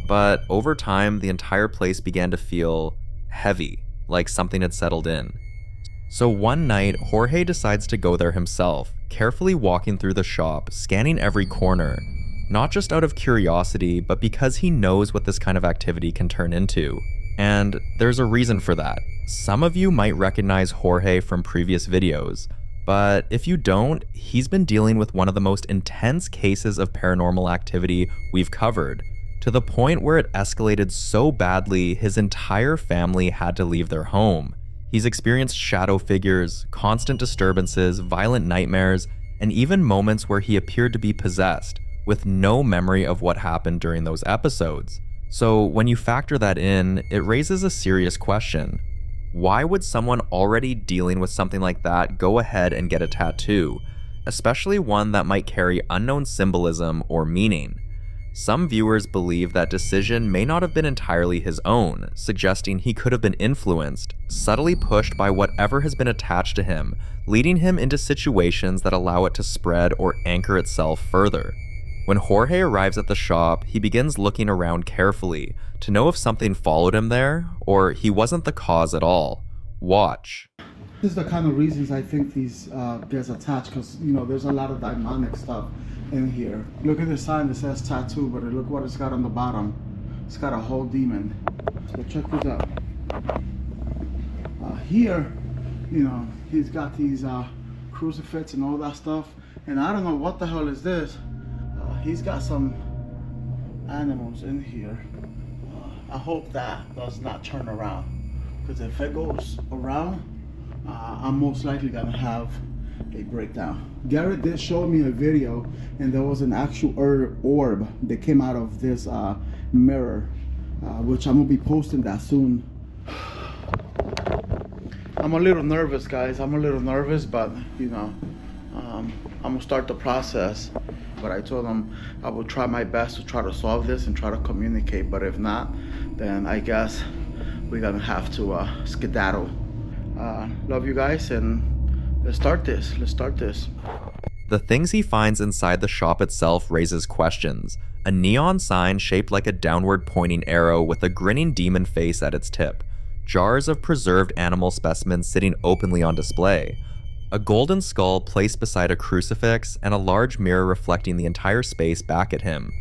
But over time, the entire place began to feel heavy, like something had settled in. So one night, Jorge decides to go there himself, carefully walking through the shop, scanning every corner, not just out of curiosity, but because he knows what this kind of activity can turn into. And there's a reason for that. Some of you might recognize Jorge from previous videos, but if you don't, he's been dealing with one of the most intense cases of paranormal activity we've covered, to the point where it escalated so badly his entire family had to leave their home. He's experienced shadow figures, constant disturbances, violent nightmares, and even moments where he appeared to be possessed, with no memory of what happened during those episodes. So when you factor that in, it raises a serious question. Why would someone already dealing with something like that go ahead and get a tattoo? especially one that might carry unknown symbolism or meaning. Some viewers believe that decision may not have been entirely his own, suggesting he could have been influenced, subtly pushed by whatever has been attached to him, leading him into situations that allow it to spread or anchor itself further. When Jorge arrives at the shop, he begins looking around carefully to know if something followed him there, or he wasn't the cause at all. Watch. This is the kind of reasons I think these gets attached, because you know there's a lot of demonic stuff in here. Look at the sign that says tattoo, but look what it's got on the bottom. It's got a whole demon. So check this out. Here, you know, he's got these crucifix and all that stuff, and I don't know what the hell is this. He's got some animals in here. I hope that does not turn around, because if it goes around, I'm most likely gonna have a breakdown. Garrett did show me a video, and there was an actual orb that came out of this mirror, which I'm gonna be posting that soon. I'm a little nervous, guys. I'm a little nervous, but you know, I'm gonna start the process. But I told him I will try my best to try to solve this and try to communicate. But if not, then I guess we're gonna have to skedaddle. Love you guys, and let's start this. The things he finds inside the shop itself raises questions. A neon sign shaped like a downward pointing arrow with a grinning demon face at its tip. Jars of preserved animal specimens sitting openly on display. A golden skull placed beside a crucifix, and a large mirror reflecting the entire space back at him.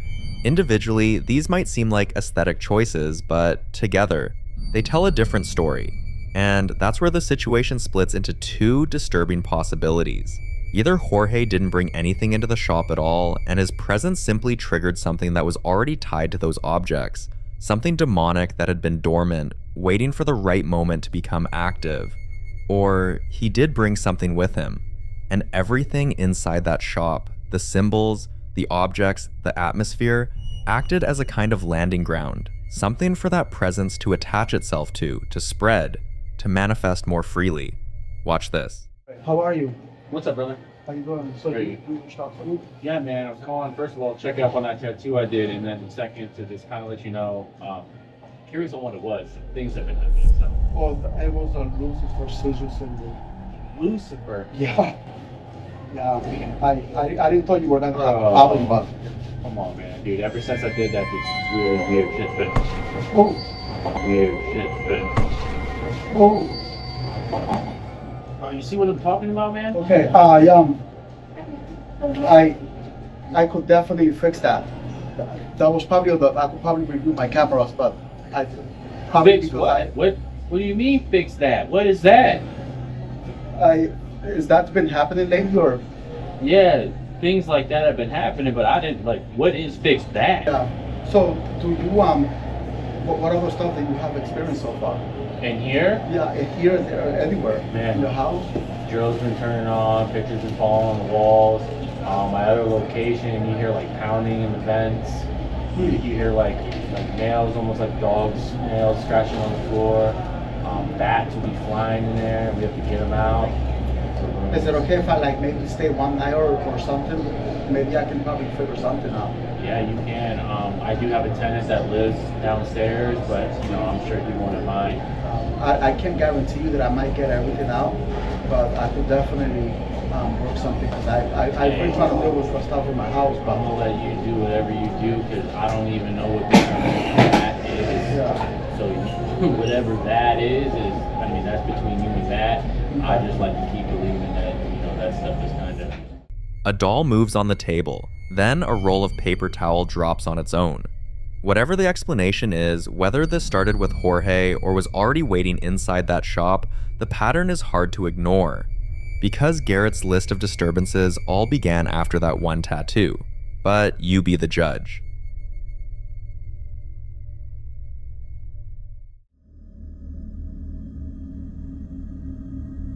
Individually, these might seem like aesthetic choices, but together, they tell a different story. And that's where the situation splits into two disturbing possibilities. Either Jorge didn't bring anything into the shop at all, and his presence simply triggered something that was already tied to those objects, something demonic that had been dormant, waiting for the right moment to become active. Or he did bring something with him, and everything inside that shop, the symbols, the objects, the atmosphere, acted as a kind of landing ground, something for that presence to attach itself to spread, to manifest more freely. Watch this. How are you? What's up, brother? How you doing? So Great. you shop food? Yeah, man, I was calling, first of all, check up on that tattoo I did, and then second, to just kind of let you know, curious on what it was. Things have been happening, so. Oh, it was a Lucifer seizure syndrome. Lucifer? Yeah. Yeah, I didn't thought you were gonna have a problem, but... Come on, man, dude, ever since I did that, this weird shit's been... Oh. Weird shit's been... Oh. You see what I'm talking about, man? Okay, I could definitely fix that. That was probably I could probably review my cameras, but I probably fix what? What do you mean fix that? What is that? Is that been happening lately, or? Yeah, things like that have been happening, but I didn't like. What is fix that? Yeah. So do you what other stuff that you have experienced so far? In here? Yeah, in here, there, anywhere. Man, in the house. Drills been turning on, pictures been falling on the walls. My other location, you hear like pounding in the vents. You hear like nails, almost like dogs' nails scratching on the floor. Bats will be flying in there. We have to get them out. Is it okay if I like maybe stay one night or something? Maybe I can probably figure something out. Yeah, you can. I do have a tenant that lives downstairs, but you know, I'm sure he won't mind. I can't guarantee you that I might get everything out, but I could definitely work something, because I've been trying to deal with stuff in my house. But I'm gonna let you do whatever you do, because I don't even know what that is. Yeah. So whatever that is, I mean, that's between you and that. I just like to keep believing that, you know, that stuff is kind of... A doll moves on the table, then a roll of paper towel drops on its own. Whatever the explanation is, whether this started with Jorge or was already waiting inside that shop, the pattern is hard to ignore. Because Garrett's list of disturbances all began after that one tattoo. But you be the judge.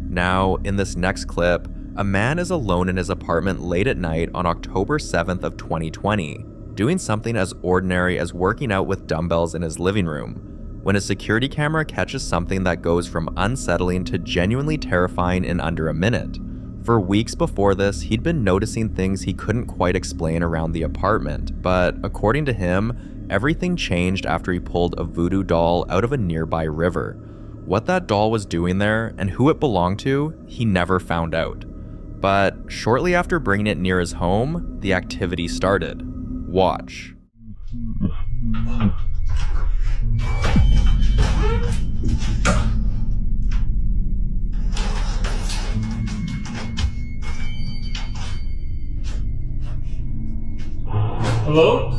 Now, in this next clip, a man is alone in his apartment late at night on October 7th of 2020, doing something as ordinary as working out with dumbbells in his living room, when a security camera catches something that goes from unsettling to genuinely terrifying in under a minute. For weeks before this, he'd been noticing things he couldn't quite explain around the apartment, but according to him, everything changed after he pulled a voodoo doll out of a nearby river. What that doll was doing there and who it belonged to, he never found out. But shortly after bringing it near his home, the activity started. Watch. Hello?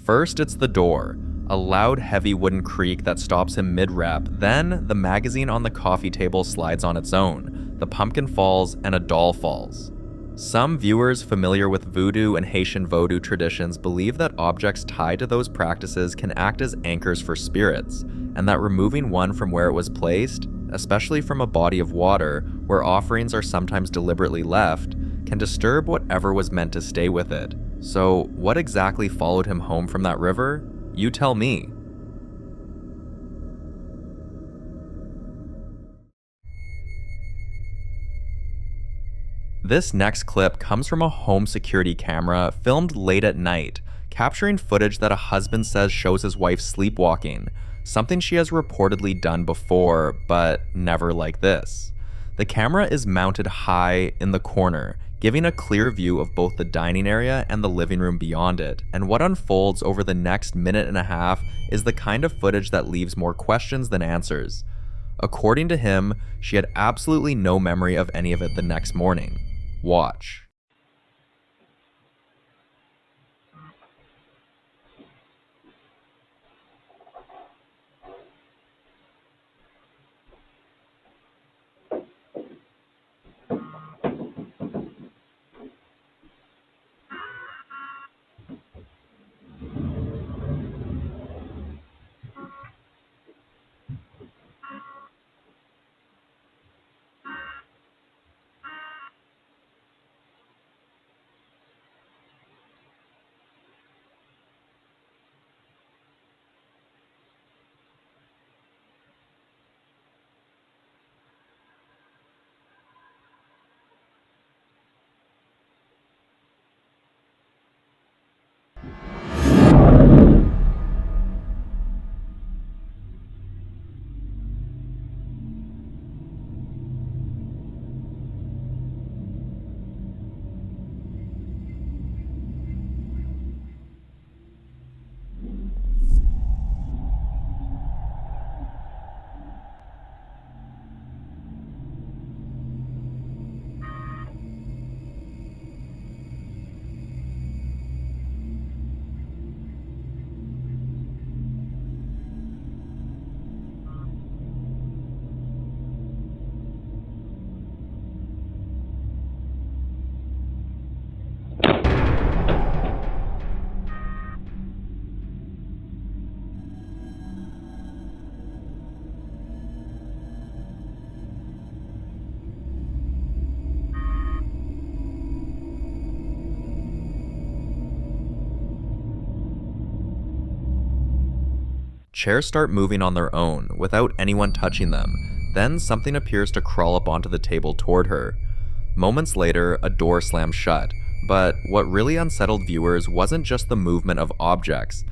First, it's the door, a loud, heavy wooden creak that stops him mid-rep. Then, the magazine on the coffee table slides on its own. The pumpkin falls, and a doll falls. Some viewers familiar with voodoo and Haitian Vodou traditions believe that objects tied to those practices can act as anchors for spirits, and that removing one from where it was placed, especially from a body of water where offerings are sometimes deliberately left, can disturb whatever was meant to stay with it. So, what exactly followed him home from that river? You tell me. This next clip comes from a home security camera filmed late at night, capturing footage that a husband says shows his wife sleepwalking, something she has reportedly done before, but never like this. The camera is mounted high in the corner, giving a clear view of both the dining area and the living room beyond it, and what unfolds over the next minute and a half is the kind of footage that leaves more questions than answers. According to him, she had absolutely no memory of any of it the next morning. Watch. Chairs start moving on their own, without anyone touching them. Then something appears to crawl up onto the table toward her. Moments later, a door slams shut, but what really unsettled viewers wasn't just the movement of objects.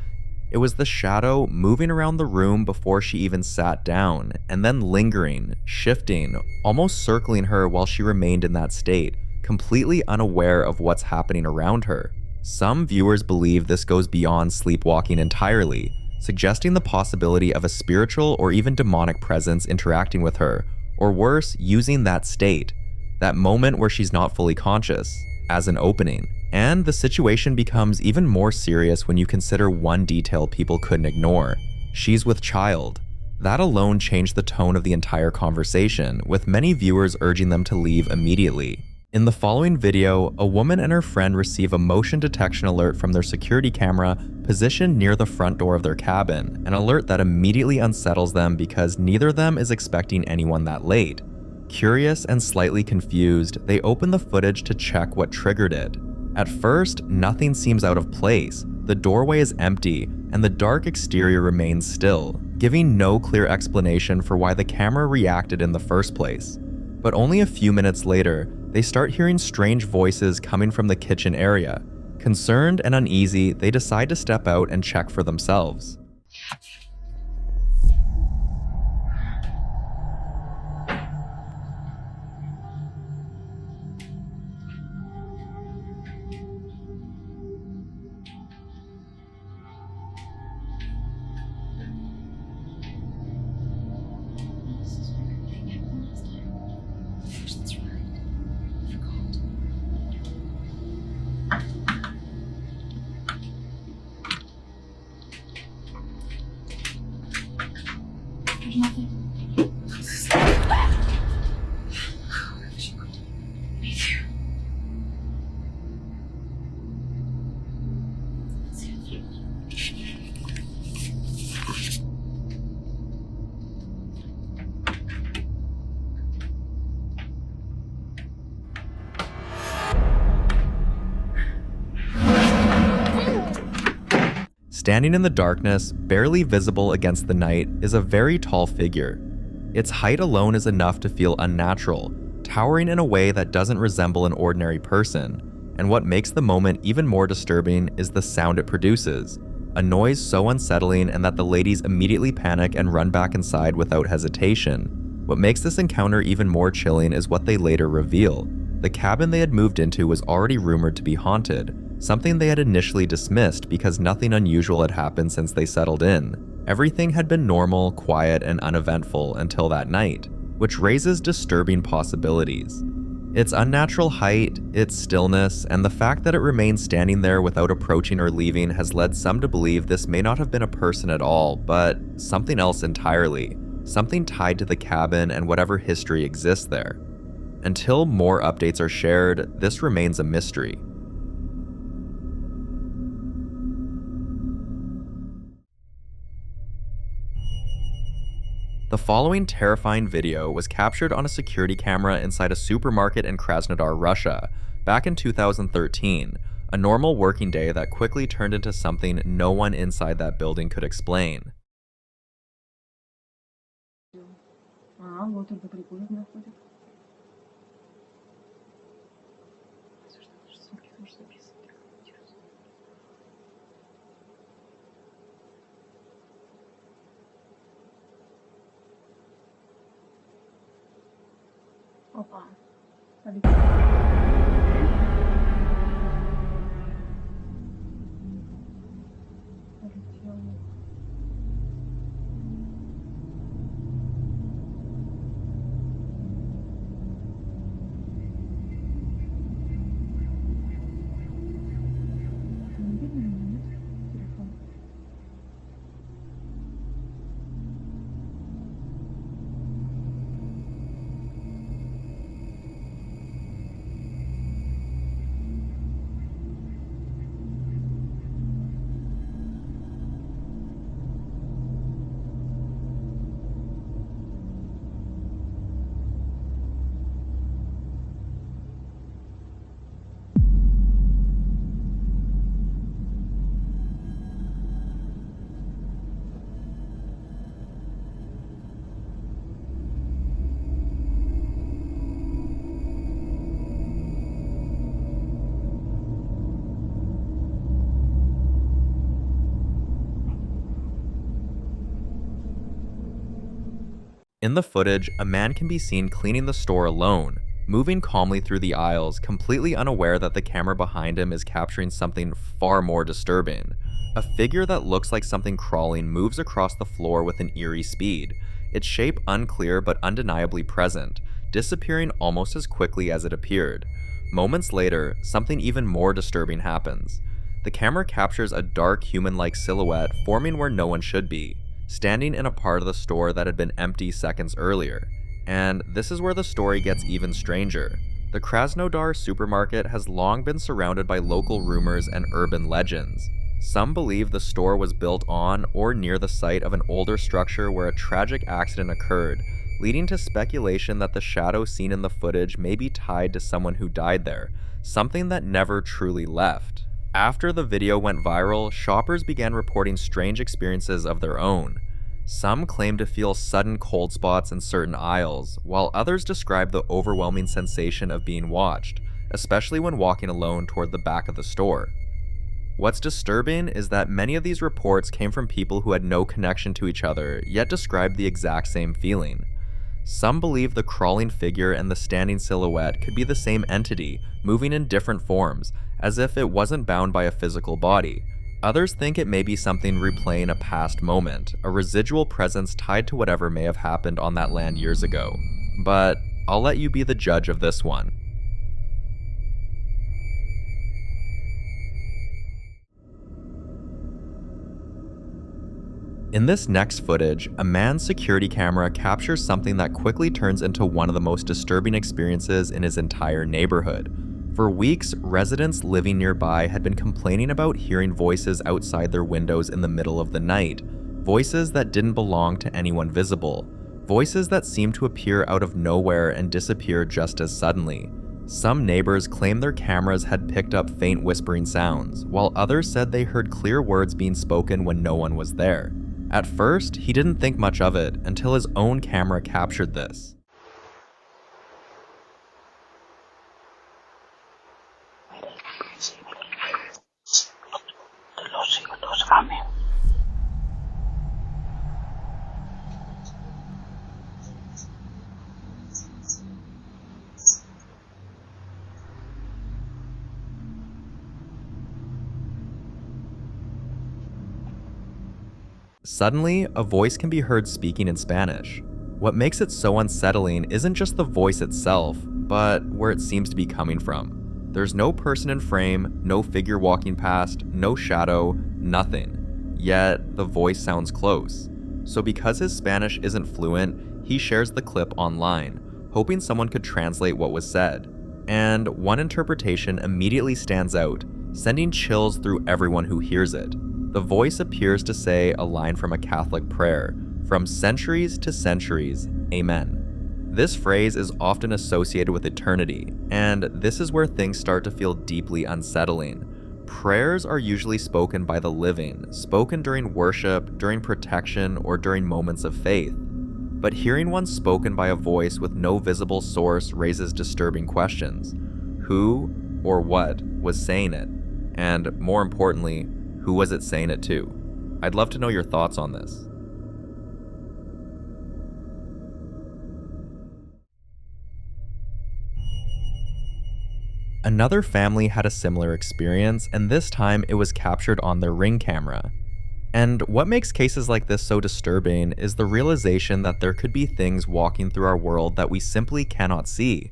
It was the shadow moving around the room before she even sat down, and then lingering, shifting, almost circling her while she remained in that state, completely unaware of what's happening around her. Some viewers believe this goes beyond sleepwalking entirely, suggesting the possibility of a spiritual or even demonic presence interacting with her, or worse, using that state, that moment where she's not fully conscious, as an opening. And the situation becomes even more serious when you consider one detail people couldn't ignore. "She's with child." That alone changed the tone of the entire conversation, with many viewers urging them to leave immediately. In the following video, a woman and her friend receive a motion detection alert from their security camera positioned near the front door of their cabin, an alert that immediately unsettles them because neither of them is expecting anyone that late. Curious and slightly confused, they open the footage to check what triggered it. At first, nothing seems out of place. The doorway is empty, and the dark exterior remains still, giving no clear explanation for why the camera reacted in the first place. But only a few minutes later, they start hearing strange voices coming from the kitchen area. Concerned and uneasy, they decide to step out and check for themselves. Standing in the darkness, barely visible against the night, is a very tall figure. Its height alone is enough to feel unnatural, towering in a way that doesn't resemble an ordinary person. And what makes the moment even more disturbing is the sound it produces, a noise so unsettling and that the ladies immediately panic and run back inside without hesitation. What makes this encounter even more chilling is what they later reveal. The cabin they had moved into was already rumored to be haunted, something they had initially dismissed because nothing unusual had happened since they settled in. Everything had been normal, quiet, and uneventful until that night, which raises disturbing possibilities. Its unnatural height, its stillness, and the fact that it remains standing there without approaching or leaving has led some to believe this may not have been a person at all, but something else entirely, something tied to the cabin and whatever history exists there. Until more updates are shared, this remains a mystery. The following terrifying video was captured on a security camera inside a supermarket in Krasnodar, Russia, back in 2013, a normal working day that quickly turned into something no one inside that building could explain. Опа. In the footage, a man can be seen cleaning the store alone, moving calmly through the aisles, completely unaware that the camera behind him is capturing something far more disturbing. A figure that looks like something crawling moves across the floor with an eerie speed, its shape unclear but undeniably present, disappearing almost as quickly as it appeared. Moments later, something even more disturbing happens. The camera captures a dark human-like silhouette forming where no one should be. standing in a part of the store that had been empty seconds earlier. And this is where the story gets even stranger. The Krasnodar supermarket has long been surrounded by local rumors and urban legends. Some believe the store was built on or near the site of an older structure where a tragic accident occurred, leading to speculation that the shadow seen in the footage may be tied to someone who died there, something that never truly left. After the video went viral, shoppers began reporting strange experiences of their own. Some claim to feel sudden cold spots in certain aisles, while others describe the overwhelming sensation of being watched, especially when walking alone toward the back of the store. What's disturbing is that many of these reports came from people who had no connection to each other, yet described the exact same feeling. Some believe the crawling figure and the standing silhouette could be the same entity, moving in different forms, as if it wasn't bound by a physical body. Others think it may be something replaying a past moment, a residual presence tied to whatever may have happened on that land years ago. But I'll let you be the judge of this one. In this next footage, a man's security camera captures something that quickly turns into one of the most disturbing experiences in his entire neighborhood. For weeks, residents living nearby had been complaining about hearing voices outside their windows in the middle of the night, voices that didn't belong to anyone visible, voices that seemed to appear out of nowhere and disappear just as suddenly. Some neighbors claimed their cameras had picked up faint whispering sounds, while others said they heard clear words being spoken when no one was there. At first, he didn't think much of it until his own camera captured this. Suddenly, a voice can be heard speaking in Spanish. What makes it so unsettling isn't just the voice itself, but where it seems to be coming from. There's no person in frame, no figure walking past, no shadow, nothing. Yet, the voice sounds close. So because his Spanish isn't fluent, he shares the clip online, hoping someone could translate what was said. And one interpretation immediately stands out, sending chills through everyone who hears it. The voice appears to say a line from a Catholic prayer, "From centuries to centuries, Amen." This phrase is often associated with eternity, and this is where things start to feel deeply unsettling. Prayers are usually spoken by the living, spoken during worship, during protection, or during moments of faith. But hearing one spoken by a voice with no visible source raises disturbing questions. Who or what was saying it? And more importantly, who was it saying it to? I'd love to know your thoughts on this. Another family had a similar experience, and this time it was captured on their Ring camera. And what makes cases like this so disturbing is the realization that there could be things walking through our world that we simply cannot see.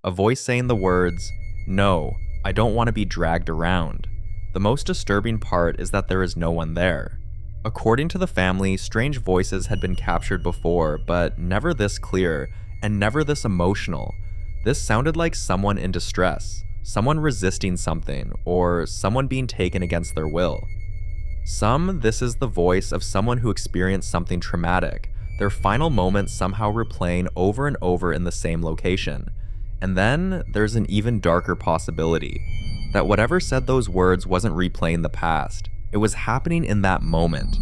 A voice saying the words, "No, I don't want to be dragged around." The most disturbing part is that there is no one there. According to the family, strange voices had been captured before, but never this clear, and never this emotional. This sounded like someone in distress, someone resisting something, or someone being taken against their will. This is the voice of someone who experienced something traumatic, their final moments somehow replaying over and over in the same location. And then there's an even darker possibility, that whatever said those words wasn't replaying the past, it was happening in that moment.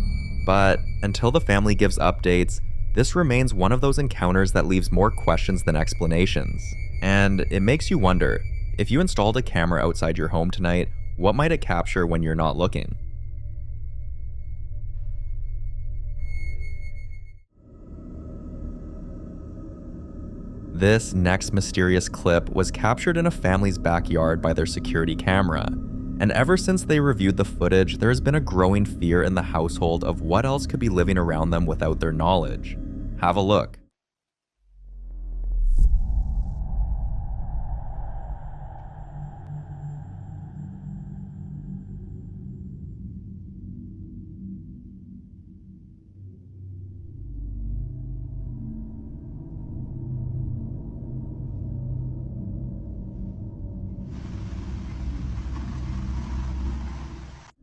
But until the family gives updates, this remains one of those encounters that leaves more questions than explanations. And it makes you wonder, if you installed a camera outside your home tonight, what might it capture when you're not looking? This next mysterious clip was captured in a family's backyard by their security camera. And ever since they reviewed the footage, there has been a growing fear in the household of what else could be living around them without their knowledge. Have a look.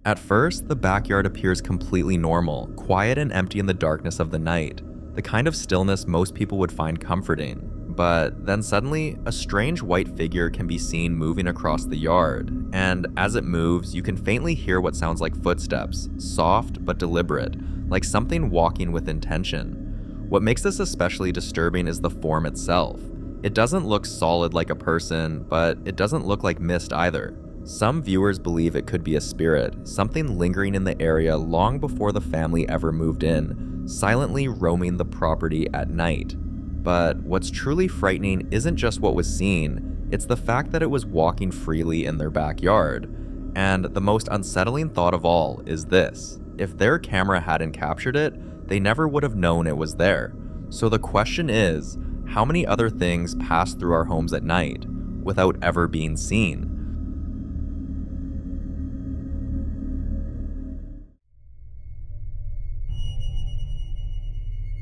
At first, the backyard appears completely normal, quiet and empty in the darkness of the night, the kind of stillness most people would find comforting. But then suddenly, a strange white figure can be seen moving across the yard, and as it moves, you can faintly hear what sounds like footsteps, soft but deliberate, like something walking with intention. What makes this especially disturbing is the form itself. It doesn't look solid like a person, but it doesn't look like mist either. Some viewers believe it could be a spirit, something lingering in the area long before the family ever moved in, silently roaming the property at night. But what's truly frightening isn't just what was seen, it's the fact that it was walking freely in their backyard. And the most unsettling thought of all is this: if their camera hadn't captured it, they never would have known it was there. So the question is, how many other things pass through our homes at night without ever being seen?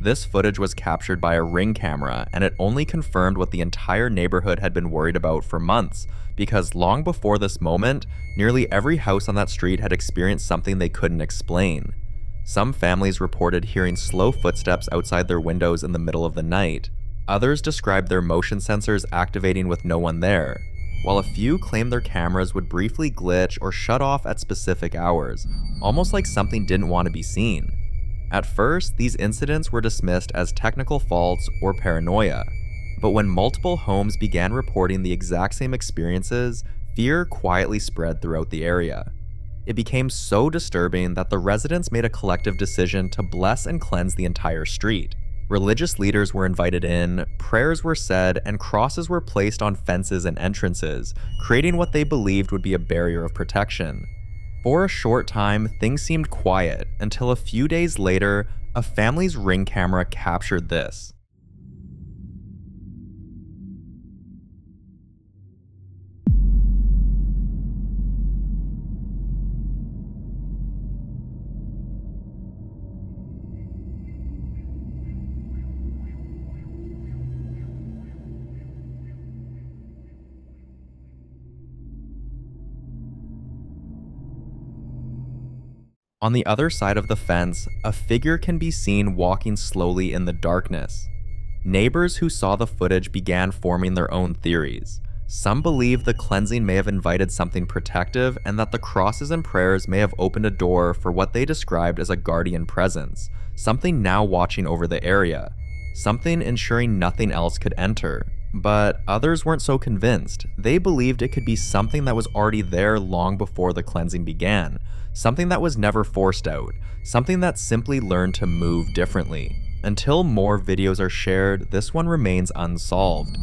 This footage was captured by a Ring camera, and it only confirmed what the entire neighborhood had been worried about for months, because long before this moment, nearly every house on that street had experienced something they couldn't explain. Some families reported hearing slow footsteps outside their windows in the middle of the night. Others described their motion sensors activating with no one there, while a few claimed their cameras would briefly glitch or shut off at specific hours, almost like something didn't want to be seen. At first, these incidents were dismissed as technical faults or paranoia, but when multiple homes began reporting the exact same experiences, fear quietly spread throughout the area. It became so disturbing that the residents made a collective decision to bless and cleanse the entire street. Religious leaders were invited in, prayers were said, and crosses were placed on fences and entrances, creating what they believed would be a barrier of protection. For a short time, things seemed quiet, until a few days later, a family's Ring camera captured this. On the other side of the fence, a figure can be seen walking slowly in the darkness. Neighbors who saw the footage began forming their own theories. Some believe the cleansing may have invited something protective, and that the crosses and prayers may have opened a door for what they described as a guardian presence, something now watching over the area, something ensuring nothing else could enter. But others weren't so convinced. They believed it could be something that was already there long before the cleansing began, something that was never forced out, something that simply learned to move differently. Until more videos are shared, this one remains unsolved.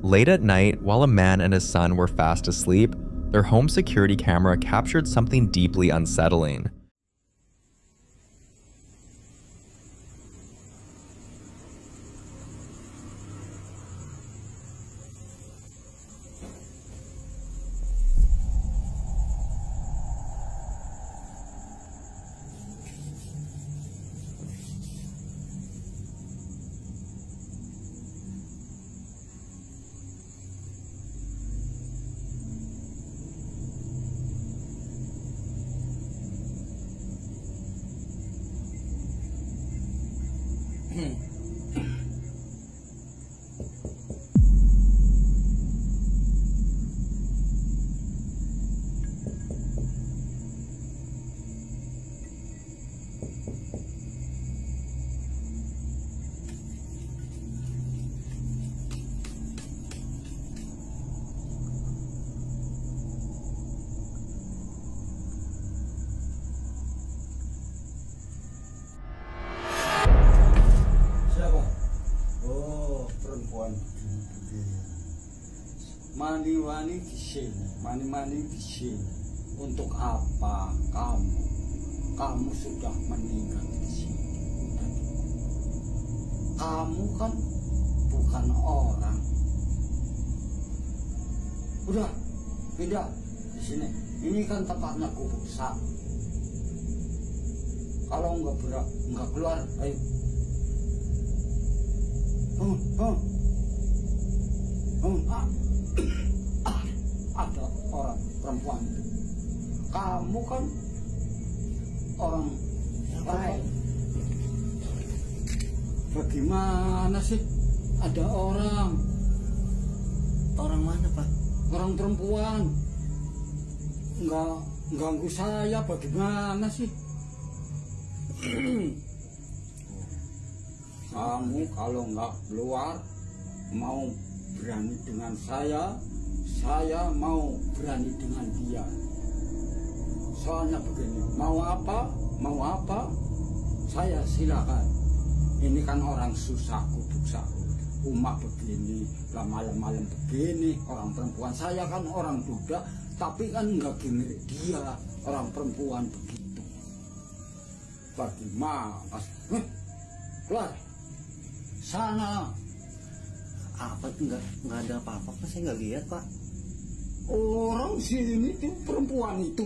Late at night, while a man and his son were fast asleep, their home security camera captured something deeply unsettling. Mani-mani di sini, mani-mani di sini. Untuk apa kamu? Kamu sudah meninggal di sini. Kamu kan bukan orang. Udah, beda di sini. Ini kan tempatnya kubur sak. Kalau nggak keluar, ayo. Ada orang perempuan itu. Kamu kan orang lain. Bagaimana sih? Ada orang. Orang mana, Pak? Orang perempuan. Nggak ganggu saya, bagaimana sih? Kamu kalau nggak keluar, mau berani dengan saya mau berani dengan dia. Soalnya begini, mau apa, saya silakan. Ini kan orang susah, kubuk sahur, umat begini, malam-malam begini, orang perempuan. Saya kan orang Buddha, tapi kan nggak gini dia, orang perempuan begitu. Bagaimana? Keluar sana. Apa itu nggak ada apa-apa, Pak? Saya nggak lihat, Pak. Orang sini tuh perempuan itu.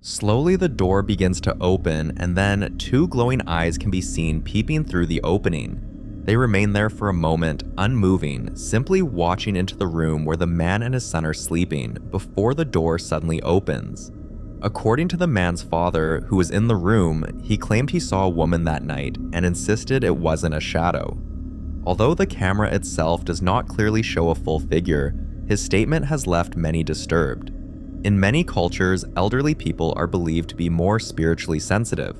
Slowly the door begins to open, and then 2 glowing eyes can be seen peeping through the opening. They remain there for a moment, unmoving, simply watching into the room where the man and his son are sleeping, before the door suddenly opens. According to the man's father, who was in the room, he claimed he saw a woman that night and insisted it wasn't a shadow. Although the camera itself does not clearly show a full figure, his statement has left many disturbed. In many cultures, elderly people are believed to be more spiritually sensitive.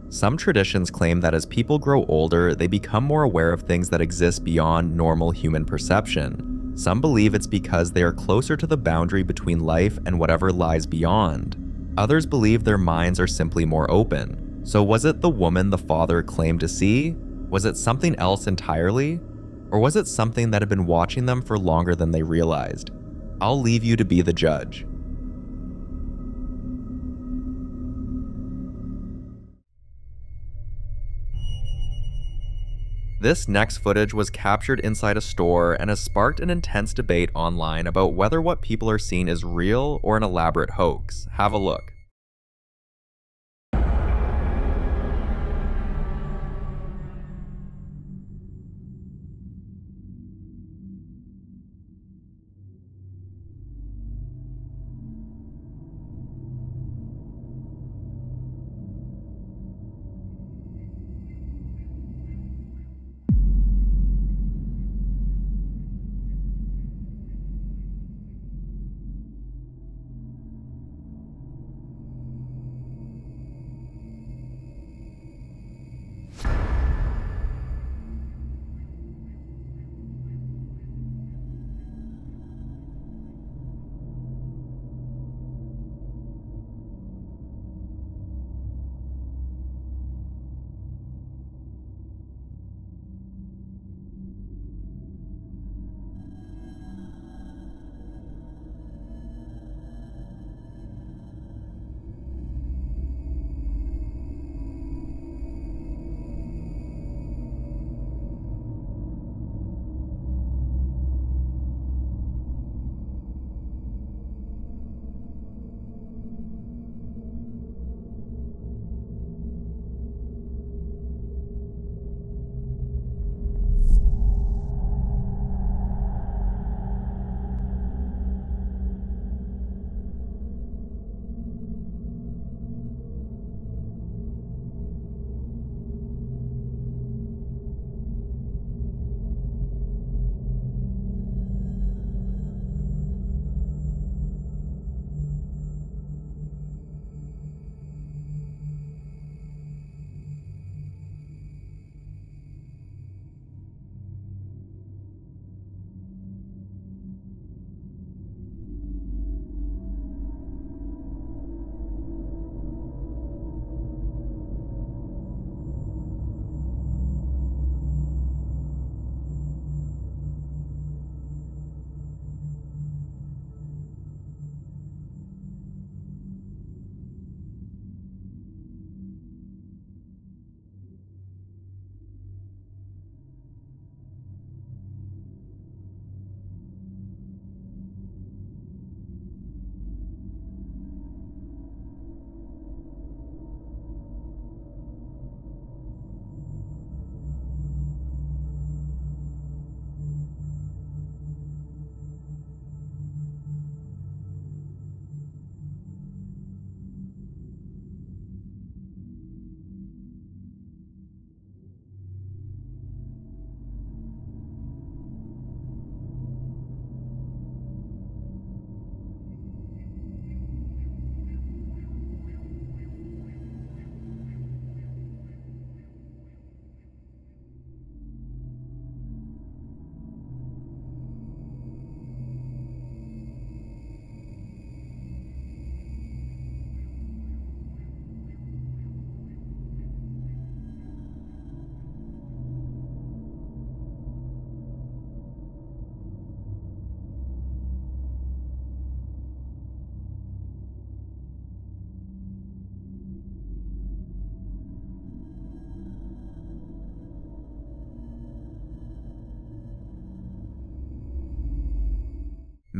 Some traditions claim that as people grow older, they become more aware of things that exist beyond normal human perception. Some believe it's because they are closer to the boundary between life and whatever lies beyond. Others believe their minds are simply more open. So was it the woman the father claimed to see? Was it something else entirely? Or was it something that had been watching them for longer than they realized? I'll leave you to be the judge. This next footage was captured inside a store and has sparked an intense debate online about whether what people are seeing is real or an elaborate hoax. Have a look.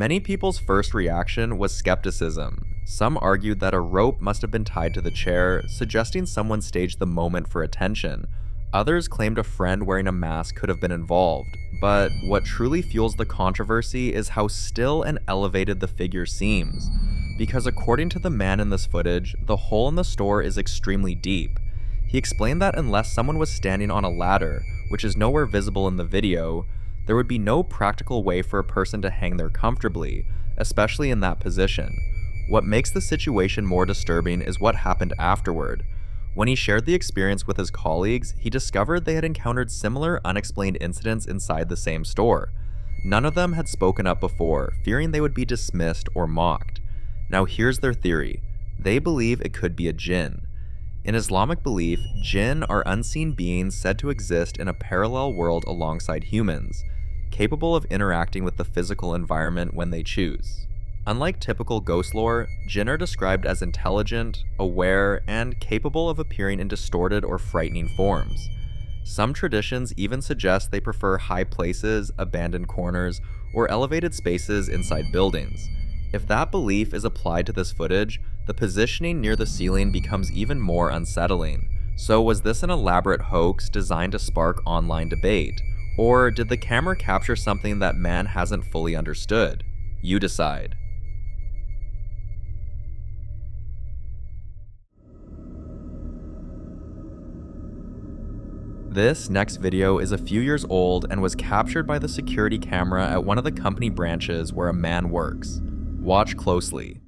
Many people's first reaction was skepticism. Some argued that a rope must have been tied to the chair, suggesting someone staged the moment for attention. Others claimed a friend wearing a mask could have been involved. But what truly fuels the controversy is how still and elevated the figure seems. Because according to the man in this footage, the hole in the store is extremely deep. He explained that unless someone was standing on a ladder, which is nowhere visible in the video, there would be no practical way for a person to hang there comfortably, especially in that position. What makes the situation more disturbing is what happened afterward. When he shared the experience with his colleagues, he discovered they had encountered similar unexplained incidents inside the same store. None of them had spoken up before, fearing they would be dismissed or mocked. Now here's their theory. They believe it could be a jinn. In Islamic belief, jinn are unseen beings said to exist in a parallel world alongside humans, capable of interacting with the physical environment when they choose. Unlike typical ghost lore, jinn are described as intelligent, aware, and capable of appearing in distorted or frightening forms. Some traditions even suggest they prefer high places, abandoned corners, or elevated spaces inside buildings. If that belief is applied to this footage, the positioning near the ceiling becomes even more unsettling. So was this an elaborate hoax designed to spark online debate? Or did the camera capture something that man hasn't fully understood? You decide. This next video is a few years old and was captured by the security camera at one of the company branches where a man works. Watch closely.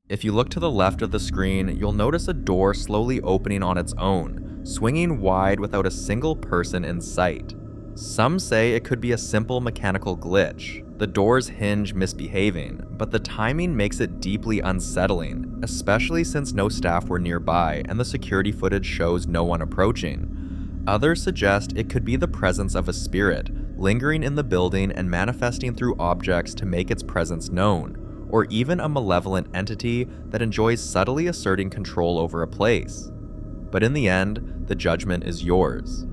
If you look to the left of the screen, you'll notice a door slowly opening on its own, swinging wide without a single person in sight. Some say it could be a simple mechanical glitch, the door's hinge misbehaving, but the timing makes it deeply unsettling, especially since no staff were nearby and the security footage shows no one approaching. Others suggest it could be the presence of a spirit, lingering in the building and manifesting through objects to make its presence known, or even a malevolent entity that enjoys subtly asserting control over a place. But in the end, the judgment is yours.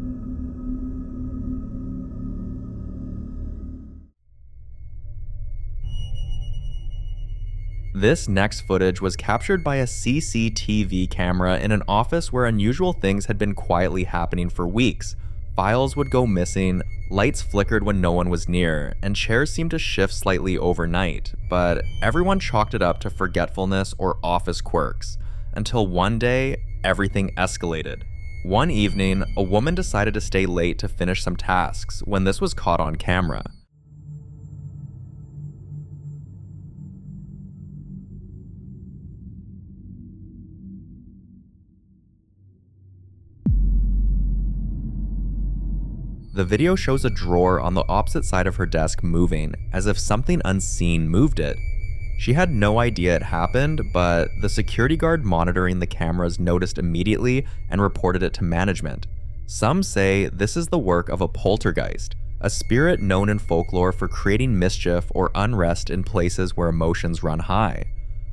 This next footage was captured by a CCTV camera in an office where unusual things had been quietly happening for weeks. Files would go missing, lights flickered when no one was near, and chairs seemed to shift slightly overnight, but everyone chalked it up to forgetfulness or office quirks, until one day, everything escalated. One evening, a woman decided to stay late to finish some tasks when this was caught on camera. The video shows a drawer on the opposite side of her desk moving, as if something unseen moved it. She had no idea it happened, but the security guard monitoring the cameras noticed immediately and reported it to management. Some say this is the work of a poltergeist, a spirit known in folklore for creating mischief or unrest in places where emotions run high.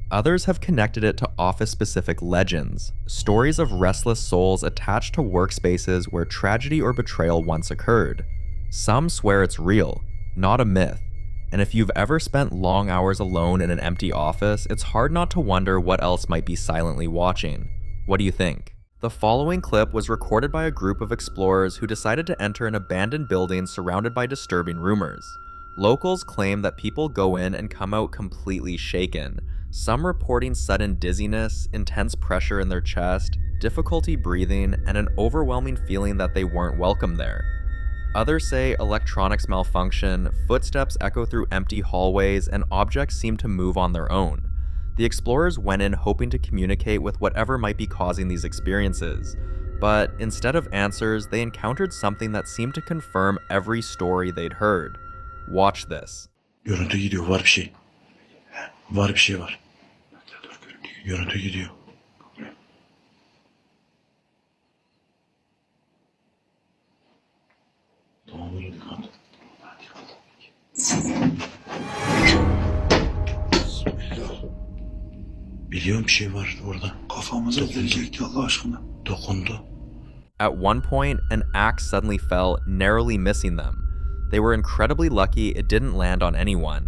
Others have connected it to office-specific legends, stories of restless souls attached to workspaces where tragedy or betrayal once occurred. Some swear it's real, not a myth, and if you've ever spent long hours alone in an empty office, it's hard not to wonder what else might be silently watching. What do you think? The following clip was recorded by a group of explorers who decided to enter an abandoned building surrounded by disturbing rumors. Locals claim that people go in and come out completely shaken, some reporting sudden dizziness, intense pressure in their chest, difficulty breathing, and an overwhelming feeling that they weren't welcome there. Others say electronics malfunction, footsteps echo through empty hallways, and objects seem to move on their own. The explorers went in hoping to communicate with whatever might be causing these experiences, but instead of answers, they encountered something that seemed to confirm every story they'd heard. Watch this. Görüntü gidiyor, var bir şey. Var bir şey var. Görüntü gidiyor. Tamam, böyle dikkat. Bismillah. Biliyorum bir şey var orada. Kafamıza gelecekti Allah aşkına. Dokundu. At one point, an axe suddenly fell, narrowly missing them. They were incredibly lucky it didn't land on anyone.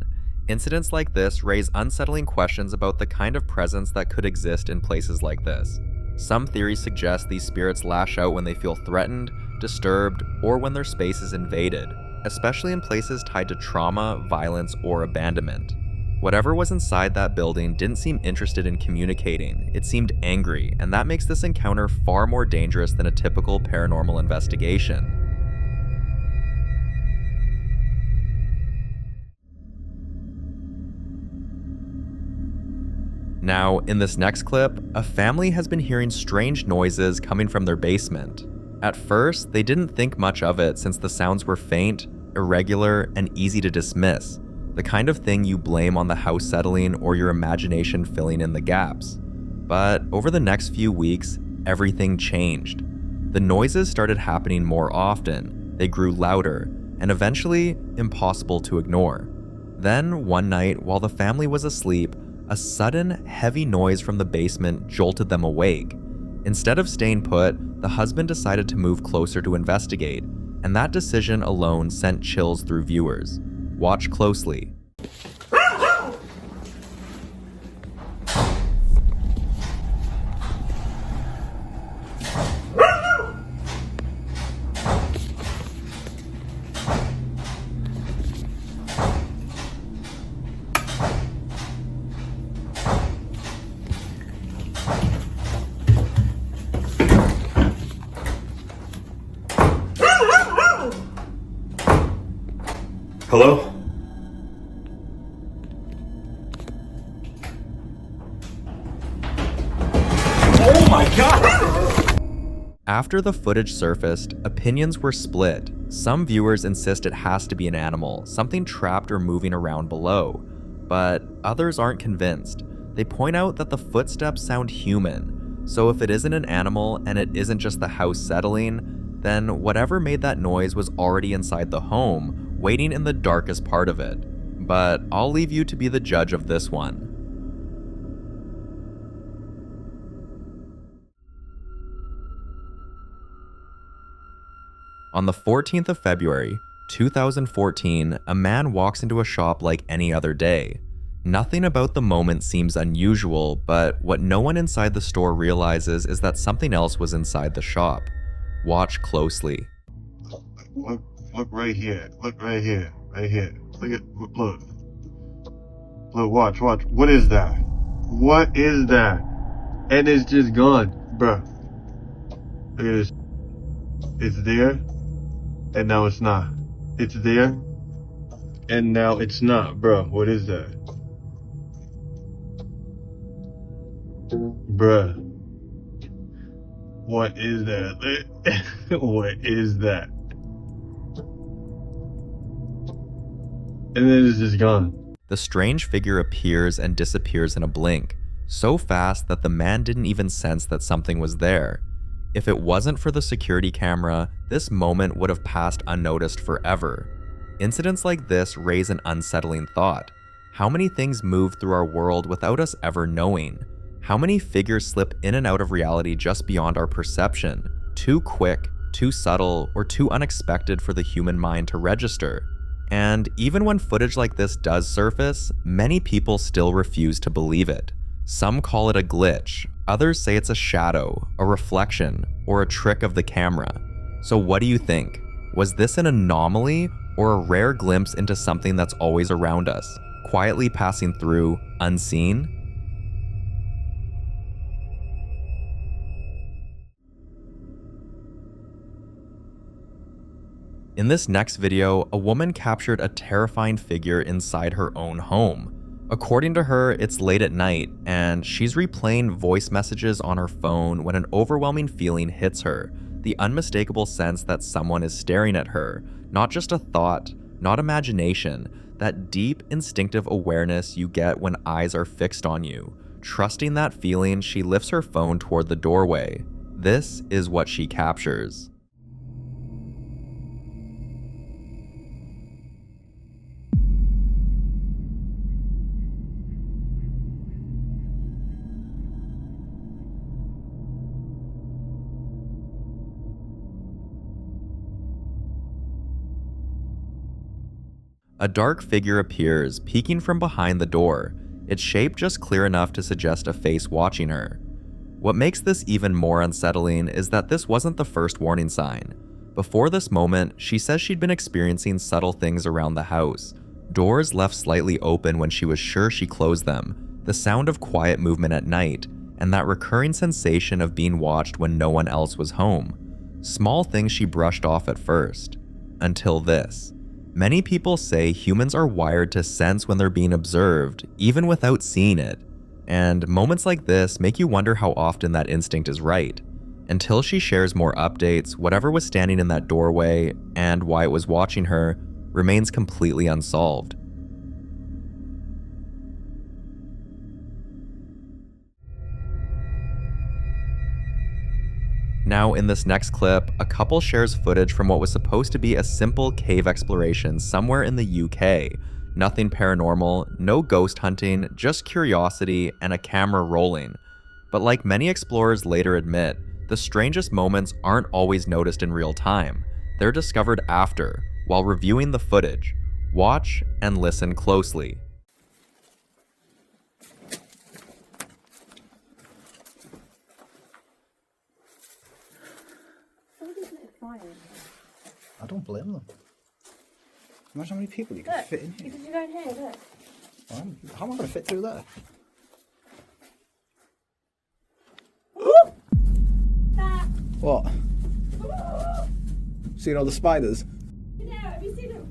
Incidents like this raise unsettling questions about the kind of presence that could exist in places like this. Some theories suggest these spirits lash out when they feel threatened, disturbed, or when their space is invaded, especially in places tied to trauma, violence, or abandonment. Whatever was inside that building didn't seem interested in communicating, it seemed angry, and that makes this encounter far more dangerous than a typical paranormal investigation. Now, in this next clip, a family has been hearing strange noises coming from their basement. At first, they didn't think much of it since the sounds were faint, irregular, and easy to dismiss, the kind of thing you blame on the house settling or your imagination filling in the gaps. But over the next few weeks, everything changed. The noises started happening more often, they grew louder, and eventually impossible to ignore. Then, one night, while the family was asleep, a sudden, heavy noise from the basement jolted them awake. Instead of staying put, the husband decided to move closer to investigate, and that decision alone sent chills through viewers. Watch closely. Hello? Oh my god! After the footage surfaced, opinions were split. Some viewers insist it has to be an animal, something trapped or moving around below. But others aren't convinced. They point out that the footsteps sound human. So if it isn't an animal and it isn't just the house settling, then whatever made that noise was already inside the home, waiting in the darkest part of it. But I'll leave you to be the judge of this one. On the 14th of February, 2014, a man walks into a shop like any other day. Nothing about the moment seems unusual, but what no one inside the store realizes is that something else was inside the shop. Watch closely. Look right here. Look right here. Right here. Look. Look, watch. What is that? What is that? And it's just gone, bruh. Look at this. It's there, and now it's not. It's there, and now it's not, bruh. What is that? Bruh. What is that? What is that? And then it's just gone. The strange figure appears and disappears in a blink, so fast that the man didn't even sense that something was there. If it wasn't for the security camera, this moment would have passed unnoticed forever. Incidents like this raise an unsettling thought. How many things move through our world without us ever knowing? How many figures slip in and out of reality just beyond our perception? Too quick, too subtle, or too unexpected for the human mind to register. And even when footage like this does surface, many people still refuse to believe it. Some call it a glitch, others say it's a shadow, a reflection, or a trick of the camera. So what do you think? Was this an anomaly or a rare glimpse into something that's always around us, quietly passing through, unseen? In this next video, a woman captured a terrifying figure inside her own home. According to her, it's late at night, and she's replaying voice messages on her phone when an overwhelming feeling hits her, the unmistakable sense that someone is staring at her, not just a thought, not imagination, that deep instinctive awareness you get when eyes are fixed on you. Trusting that feeling, she lifts her phone toward the doorway. This is what she captures. A dark figure appears, peeking from behind the door, its shape just clear enough to suggest a face watching her. What makes this even more unsettling is that this wasn't the first warning sign. Before this moment, she says she'd been experiencing subtle things around the house. Doors left slightly open when she was sure she closed them, the sound of quiet movement at night, and that recurring sensation of being watched when no one else was home. Small things she brushed off at first. Until this. Many people say humans are wired to sense when they're being observed, even without seeing it. And moments like this make you wonder how often that instinct is right. Until she shares more updates, whatever was standing in that doorway, and why it was watching her, remains completely unsolved. Now, in this next clip, a couple shares footage from what was supposed to be a simple cave exploration somewhere in the UK. Nothing paranormal, no ghost hunting, just curiosity and a camera rolling. But like many explorers later admit, the strangest moments aren't always noticed in real time. They're discovered after, while reviewing the footage. Watch and listen closely. I don't blame them. Imagine how many people you could fit in here. Because you go in here, look. How am I going to fit through there? What? Seen all the spiders? Yeah, have you seen them?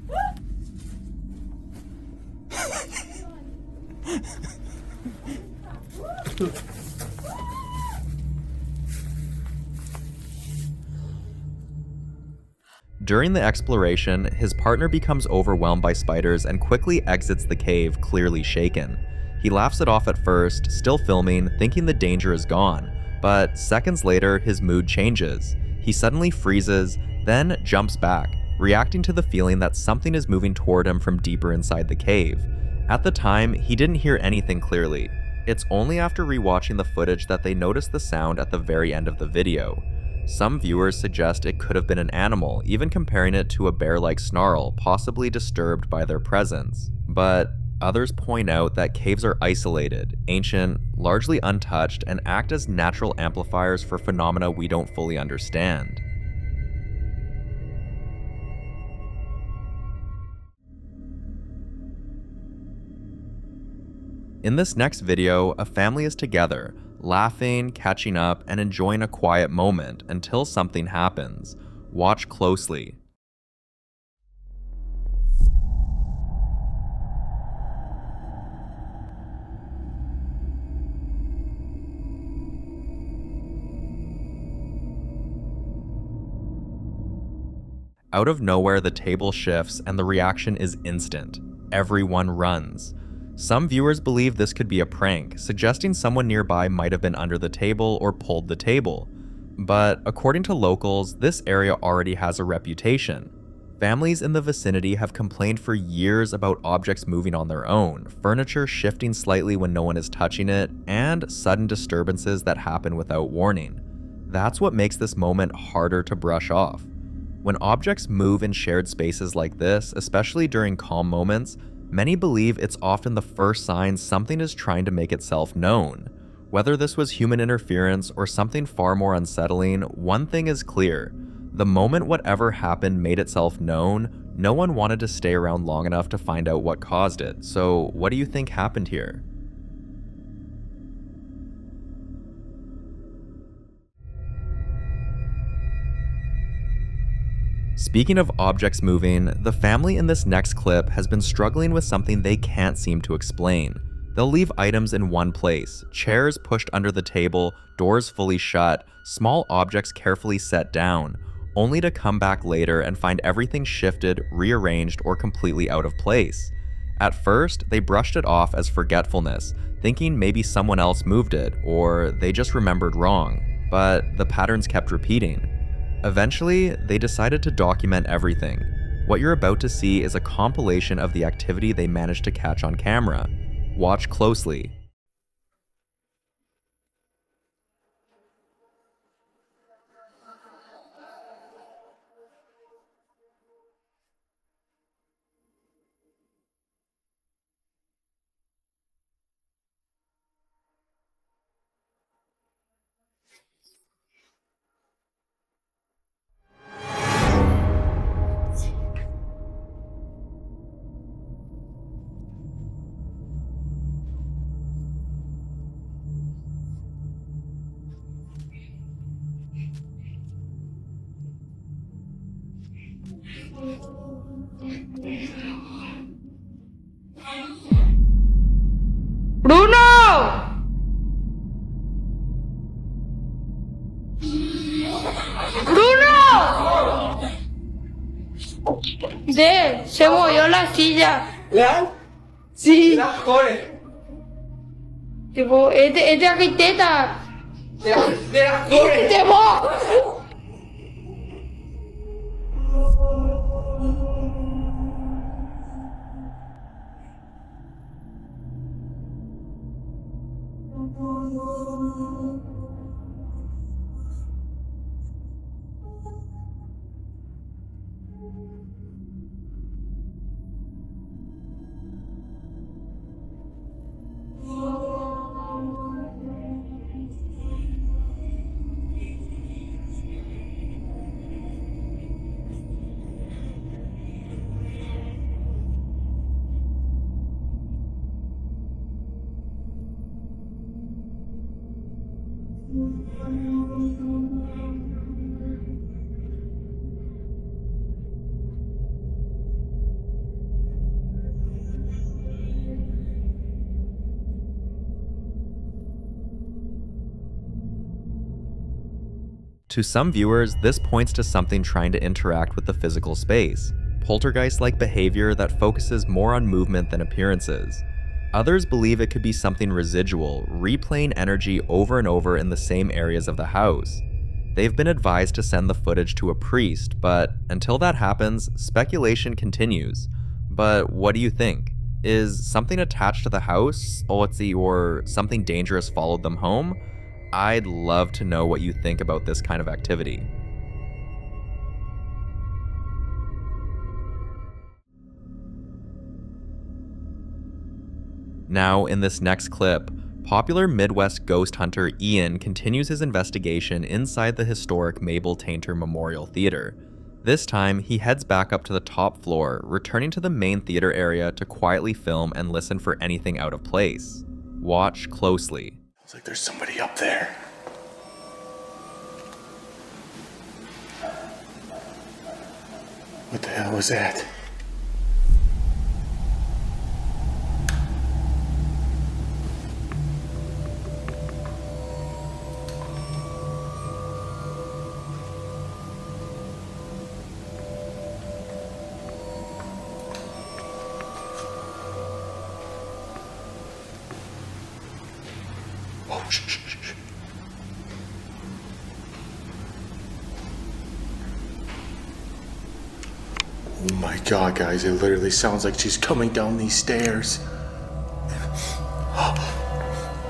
During the exploration, his partner becomes overwhelmed by spiders and quickly exits the cave, clearly shaken. He laughs it off at first, still filming, thinking the danger is gone, but seconds later, his mood changes. He suddenly freezes, then jumps back, reacting to the feeling that something is moving toward him from deeper inside the cave. At the time, he didn't hear anything clearly. It's only after rewatching the footage that they notice the sound at the very end of the video. Some viewers suggest it could have been an animal, even comparing it to a bear-like snarl, possibly disturbed by their presence. But others point out that caves are isolated, ancient, largely untouched, and act as natural amplifiers for phenomena we don't fully understand. In this next video, a family is together, laughing, catching up, and enjoying a quiet moment until something happens. Watch closely. Out of nowhere, the table shifts and the reaction is instant. Everyone runs. Some viewers believe this could be a prank, suggesting someone nearby might have been under the table or pulled the table. But according to locals, this area already has a reputation. Families in the vicinity have complained for years about objects moving on their own, furniture shifting slightly when no one is touching it, and sudden disturbances that happen without warning. That's what makes this moment harder to brush off. When objects move in shared spaces like this, especially during calm moments, many believe it's often the first sign something is trying to make itself known. Whether this was human interference or something far more unsettling, one thing is clear. The moment whatever happened made itself known, no one wanted to stay around long enough to find out what caused it. So what do you think happened here? Speaking of objects moving, the family in this next clip has been struggling with something they can't seem to explain. They'll leave items in one place, chairs pushed under the table, doors fully shut, small objects carefully set down, only to come back later and find everything shifted, rearranged, or completely out of place. At first, they brushed it off as forgetfulness, thinking maybe someone else moved it, or they just remembered wrong, but the patterns kept repeating. Eventually, they decided to document everything. What you're about to see is a compilation of the activity they managed to catch on camera. Watch closely. ¡Bruno! ¡Bruno! Se movió la silla. ¿Leal? Sí. Corre. Tipo, es de arquitecta. Corre. ¡Te To some viewers, this points to something trying to interact with the physical space, poltergeist-like behavior that focuses more on movement than appearances. Others believe it could be something residual, replaying energy over and over in the same areas of the house. They've been advised to send the footage to a priest, but until that happens, speculation continues. But what do you think? Is something attached to the house, or something dangerous followed them home? I'd love to know what you think about this kind of activity. Now, in this next clip, popular Midwest ghost hunter Ian continues his investigation inside the historic Mabel Tainter Memorial Theater. This time, he heads back up to the top floor, returning to the main theater area to quietly film and listen for anything out of place. Watch closely. It's like there's somebody up there. What the hell was that? Oh, shh, shh, shh, shh. Oh my god, guys, it literally sounds like she's coming down these stairs.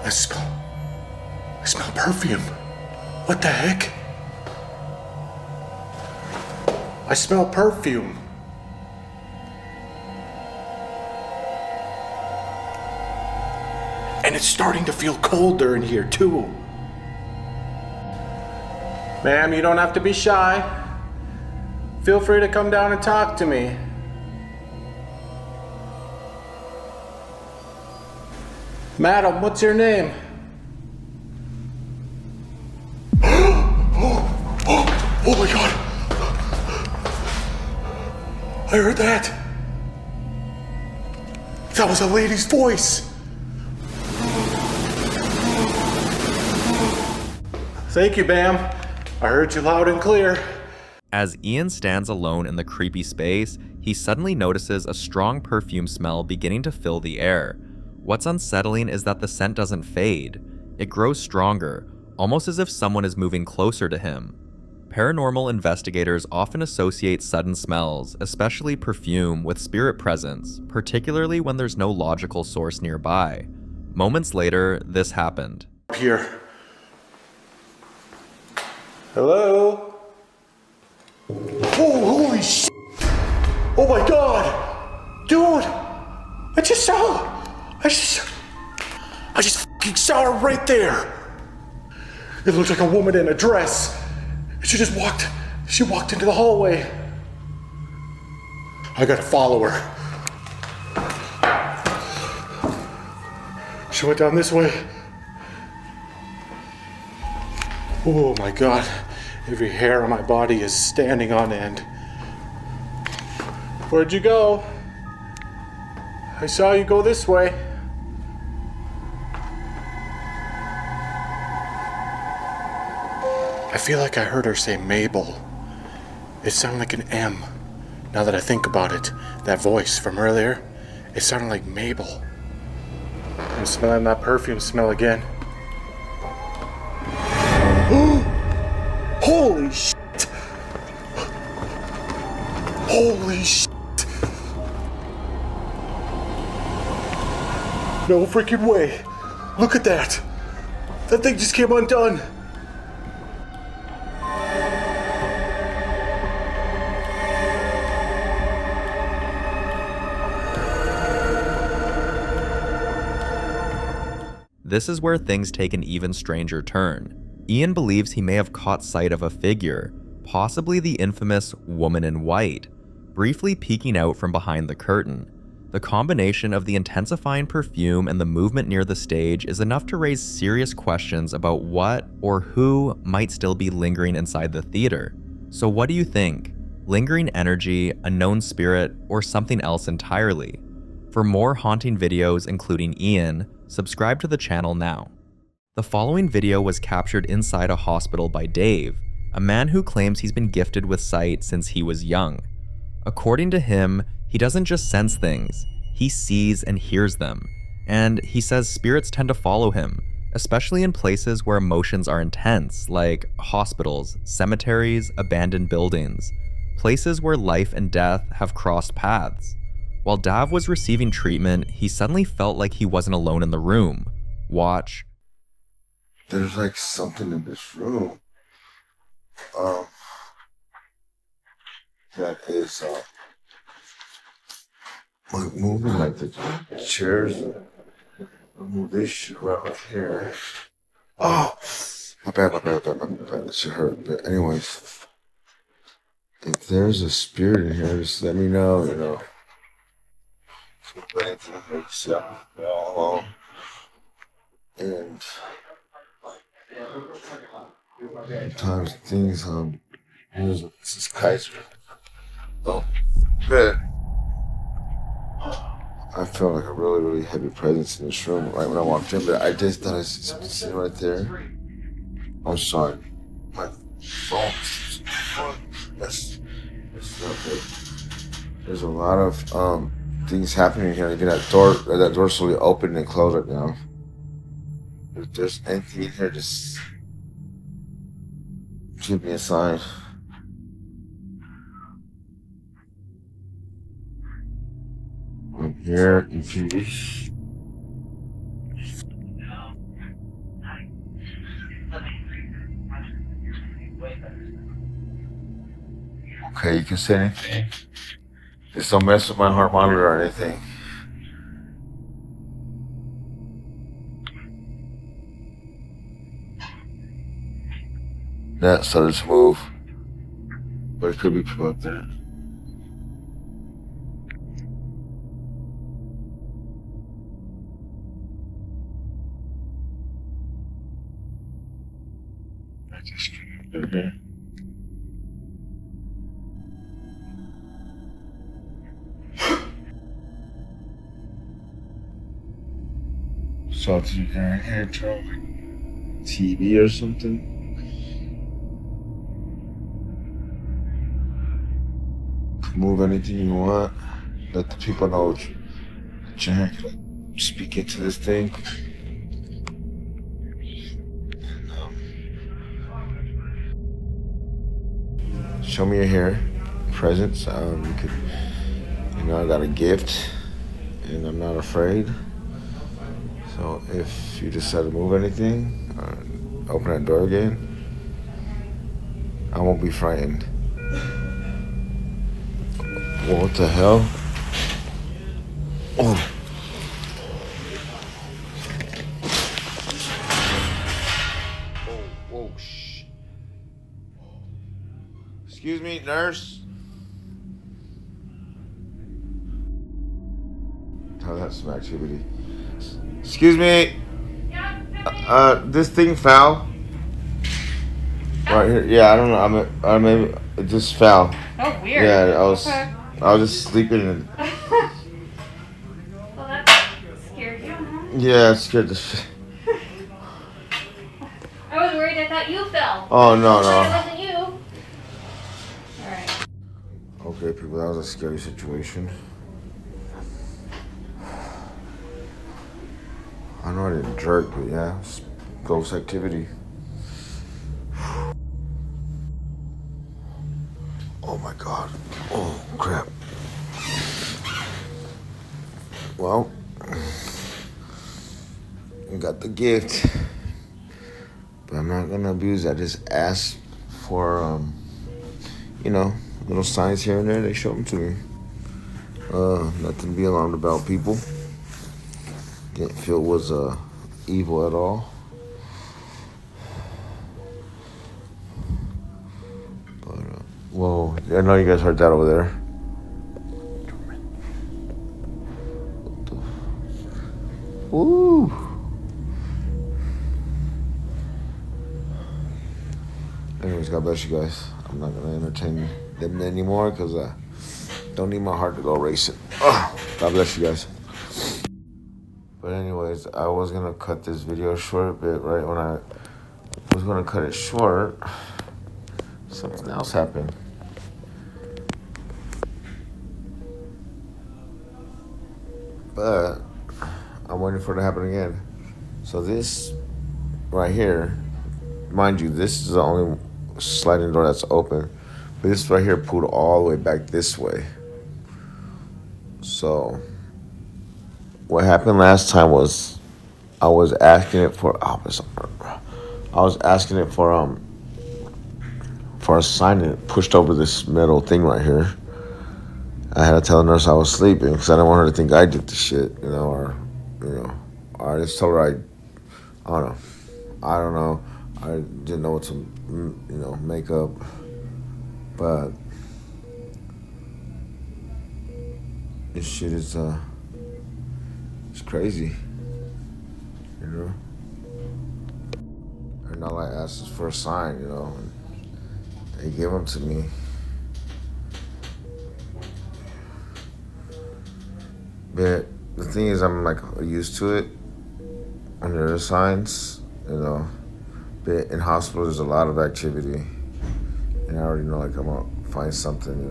I smell perfume. What the heck? I smell perfume. And it's starting to feel colder in here too. Ma'am, you don't have to be shy. Feel free to come down and talk to me. Madam, what's your name? Oh my god! I heard that! That was a lady's voice! Thank you, Bam. I heard you loud and clear. As Ian stands alone in the creepy space, he suddenly notices a strong perfume smell beginning to fill the air. What's unsettling is that the scent doesn't fade. It grows stronger, almost as if someone is moving closer to him. Paranormal investigators often associate sudden smells, especially perfume, with spirit presence, particularly when there's no logical source nearby. Moments later, this happened. Here. Hello? Oh, holy shit! Oh my god! Dude! I just fucking saw her right there! It looked like a woman in a dress. She walked into the hallway. I gotta follow her. She went down this way. Oh my god. Every hair on my body is standing on end. Where'd you go? I saw you go this way. I feel like I heard her say Mabel. It sounded like an M. Now that I think about it, that voice from earlier, it sounded like Mabel. I'm smelling that perfume smell again. Holy shit! Holy shit! No freaking way! Look at that! That thing just came undone! This is where things take an even stranger turn. Ian believes he may have caught sight of a figure, possibly the infamous woman in white, briefly peeking out from behind the curtain. The combination of the intensifying perfume and the movement near the stage is enough to raise serious questions about what or who might still be lingering inside the theater. So what do you think? Lingering energy, a known spirit, or something else entirely? For more haunting videos including Ian, subscribe to the channel now. The following video was captured inside a hospital by Dave, a man who claims he's been gifted with sight since he was young. According to him, he doesn't just sense things, he sees and hears them, and he says spirits tend to follow him, especially in places where emotions are intense, like hospitals, cemeteries, abandoned buildings, places where life and death have crossed paths. While Dav was receiving treatment, he suddenly felt like he wasn't alone in the room. Watch. There's like something in this room that is like moving, like the chairs. Move this shit right here. Oh, my bad. That should hurt. But anyways, if there's a spirit in here, just let me know. You know. And sometimes things this is Kaiser. Oh, man. I felt like a really heavy presence in this room right when I walked in, but I just thought I see something sitting right there. I'm sorry. My phone. That's not good. There's a lot of things happening here. Again, that door slowly opened and closed right now. If there's anything in here, just give me a sign. I'm here in peace. Okay, you can say anything. Just don't mess with my heart monitor or anything. That started to move, but it could be people up there. I just came here. Something here, TV or something. Move anything you want. Let the people know that you're speaking to this thing. Show me your hair, presents. You could, I got a gift, and I'm not afraid. So if you decide to move anything, open that door again, I won't be frightened. What the hell? Oh. Whoa, shh. Excuse me, nurse. Oh, that's some activity. Excuse me. This thing fell. Right here. Yeah, I don't know. Maybe it just fell. Oh, weird. Yeah, I was just sleeping and Yeah, it scared the shit. I was worried. I thought you fell. Oh, no, It no. wasn't you. All right. Okay, people, that was a scary situation. I know I didn't jerk, but yeah, it's ghost activity. Oh my god. Oh, crap. Well, I got the gift, but I'm not gonna abuse it. I just asked for, you know, little signs here and there. They showed them to me. Nothing to be alarmed about, people. Didn't feel it was evil at all. But, whoa, I know you guys heard that over there. Woo! Anyways, God bless you guys. I'm not gonna entertain them anymore because I don't need my heart to go racing. God bless you guys. But anyways, I was gonna cut this video short, but right when I was gonna cut it short, something else happened. But I'm waiting for it to happen again. So this right here, mind you, this is the only sliding door that's open. But this right here pulled all the way back this way. So what happened last time was I was asking it for a sign, and it pushed over this metal thing right here. I had to tell the nurse I was sleeping because I didn't want her to think I did the shit, or I just told her I don't know. I didn't know what to, make up, but this shit is it's crazy, And all I asked is for a sign, and they gave them to me. But the thing is, I'm like used to it when there are signs, But in hospitals, there's a lot of activity, and I already know I'm gonna find something,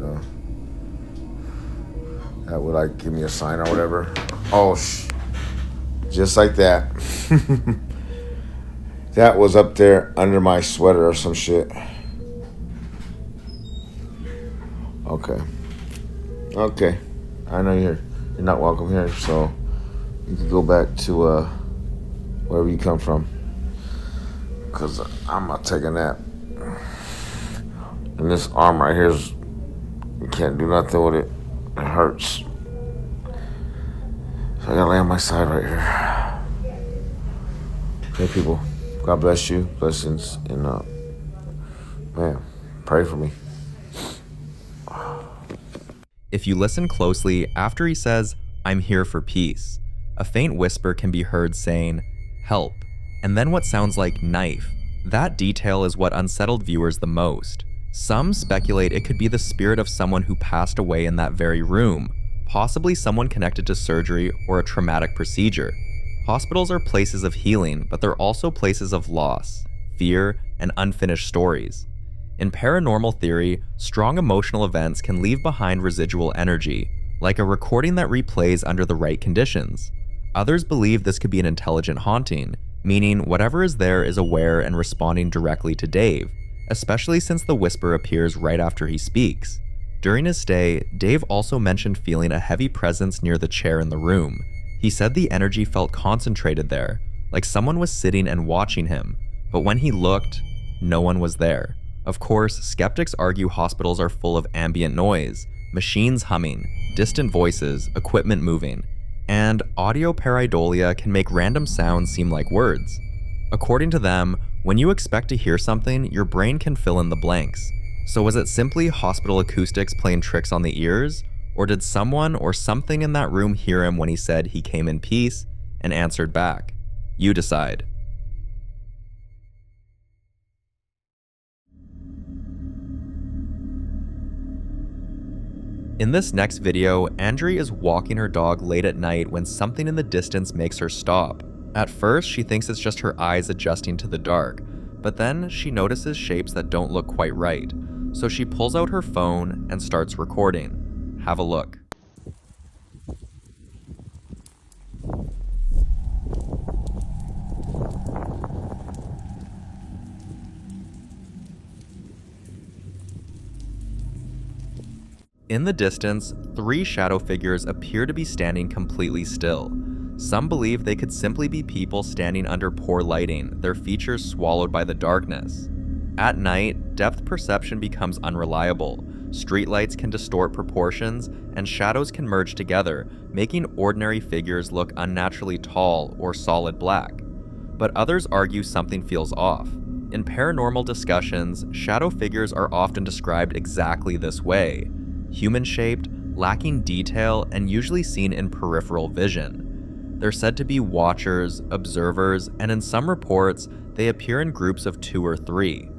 that would give me a sign or whatever. Oh, just like that. That was up there under my sweater or some shit. Okay. I know you're not welcome here, so you can go back to wherever you come from. Cause I'm gonna take a nap. And this arm right here you can't do nothing with it. It hurts. So I gotta lay on my side right here. Okay, people. God bless you. Blessings. And man, pray for me. If you listen closely, after he says, "I'm here for peace," a faint whisper can be heard saying, "Help," and then what sounds like "knife." That detail is what unsettled viewers the most. Some speculate it could be the spirit of someone who passed away in that very room, possibly someone connected to surgery or a traumatic procedure. Hospitals are places of healing, but they're also places of loss, fear, and unfinished stories. In paranormal theory, strong emotional events can leave behind residual energy, like a recording that replays under the right conditions. Others believe this could be an intelligent haunting, meaning whatever is there is aware and responding directly to Dave, especially since the whisper appears right after he speaks. During his stay, Dave also mentioned feeling a heavy presence near the chair in the room. He said the energy felt concentrated there, like someone was sitting and watching him, but when he looked, no one was there. Of course, skeptics argue hospitals are full of ambient noise, machines humming, distant voices, equipment moving, and audio pareidolia can make random sounds seem like words. According to them, when you expect to hear something, your brain can fill in the blanks. So was it simply hospital acoustics playing tricks on the ears? Or did someone or something in that room hear him when he said he came in peace and answered back? You decide. In this next video, Andrea is walking her dog late at night when something in the distance makes her stop. At first, she thinks it's just her eyes adjusting to the dark, but then she notices shapes that don't look quite right. So she pulls out her phone and starts recording. Have a look. In the distance, 3 shadow figures appear to be standing completely still. Some believe they could simply be people standing under poor lighting, their features swallowed by the darkness. At night, depth perception becomes unreliable. Streetlights can distort proportions, and shadows can merge together, making ordinary figures look unnaturally tall or solid black. But others argue something feels off. In paranormal discussions, shadow figures are often described exactly this way: human-shaped, lacking detail, and usually seen in peripheral vision. They're said to be watchers, observers, and in some reports, they appear in groups of 2 or 3.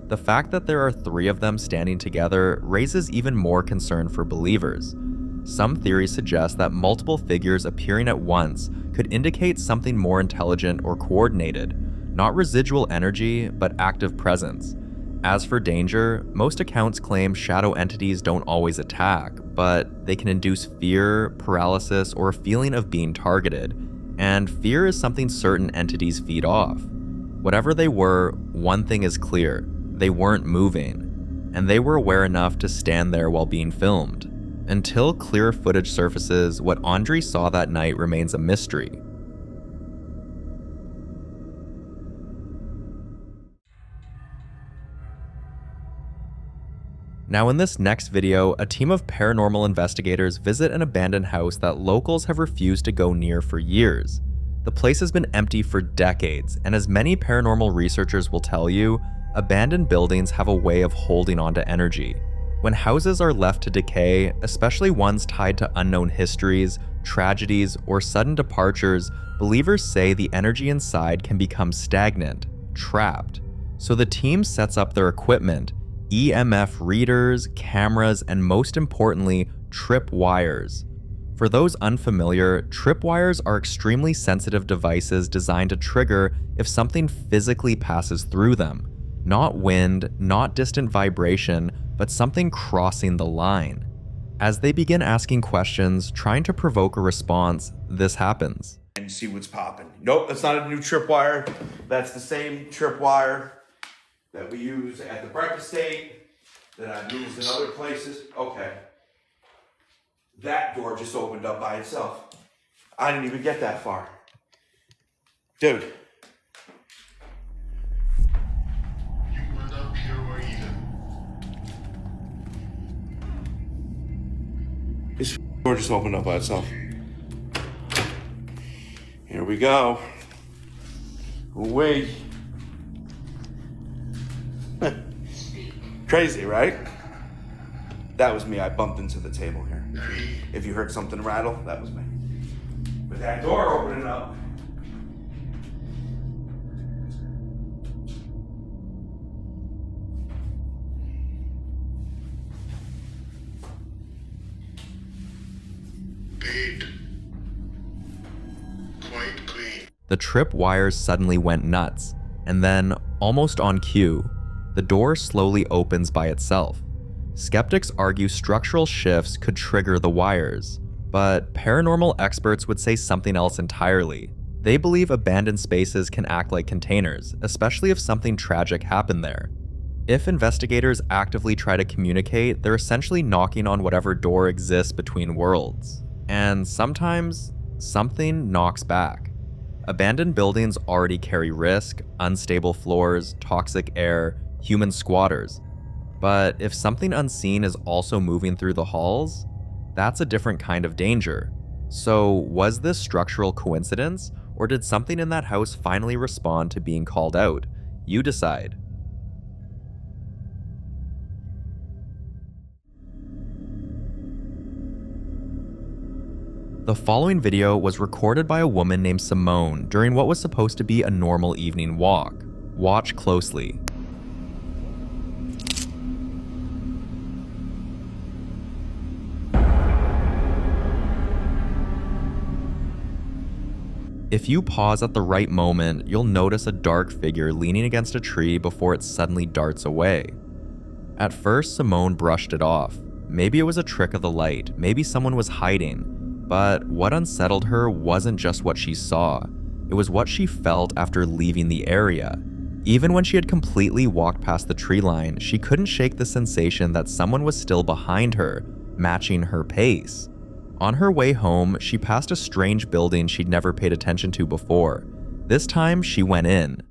The fact that there are 3 of them standing together raises even more concern for believers. Some theories suggest that multiple figures appearing at once could indicate something more intelligent or coordinated, not residual energy, but active presence. As for danger, most accounts claim shadow entities don't always attack, but they can induce fear, paralysis, or a feeling of being targeted. And fear is something certain entities feed off. Whatever they were, one thing is clear: they weren't moving, and they were aware enough to stand there while being filmed. Until clear footage surfaces, what Andre saw that night remains a mystery. Now in this next video, a team of paranormal investigators visit an abandoned house that locals have refused to go near for years. The place has been empty for decades, and as many paranormal researchers will tell you, abandoned buildings have a way of holding onto energy. When houses are left to decay, especially ones tied to unknown histories, tragedies, or sudden departures, believers say the energy inside can become stagnant, trapped. So the team sets up their equipment: EMF readers, cameras, and most importantly, trip wires. For those unfamiliar, trip wires are extremely sensitive devices designed to trigger if something physically passes through them. Not wind, not distant vibration, but something crossing the line. As they begin asking questions, trying to provoke a response, this happens. And see what's popping. Nope, that's not a new tripwire. That's the same tripwire that we use at the breakfast state, that I've used in other places. Okay. That door just opened up by itself. I didn't even get that far. Dude. You went up here or either. This door just opened up by itself. Here we go. Wait. Crazy, right? That was me. I bumped into the table here. If you heard something rattle, that was me. But that door opening up. Quite clean. The trip wires suddenly went nuts, and then, almost on cue, the door slowly opens by itself. Skeptics argue structural shifts could trigger the wires, but paranormal experts would say something else entirely. They believe abandoned spaces can act like containers, especially if something tragic happened there. If investigators actively try to communicate, they're essentially knocking on whatever door exists between worlds. And sometimes, something knocks back. Abandoned buildings already carry risk, unstable floors, toxic air, human squatters. But if something unseen is also moving through the halls, that's a different kind of danger. So was this structural coincidence, or did something in that house finally respond to being called out? You decide. The following video was recorded by a woman named Simone during what was supposed to be a normal evening walk. Watch closely. If you pause at the right moment, you'll notice a dark figure leaning against a tree before it suddenly darts away. At first, Simone brushed it off. Maybe it was a trick of the light, maybe someone was hiding. But what unsettled her wasn't just what she saw, it was what she felt after leaving the area. Even when she had completely walked past the tree line, she couldn't shake the sensation that someone was still behind her, matching her pace. On her way home, she passed a strange building she'd never paid attention to before. This time, she went in.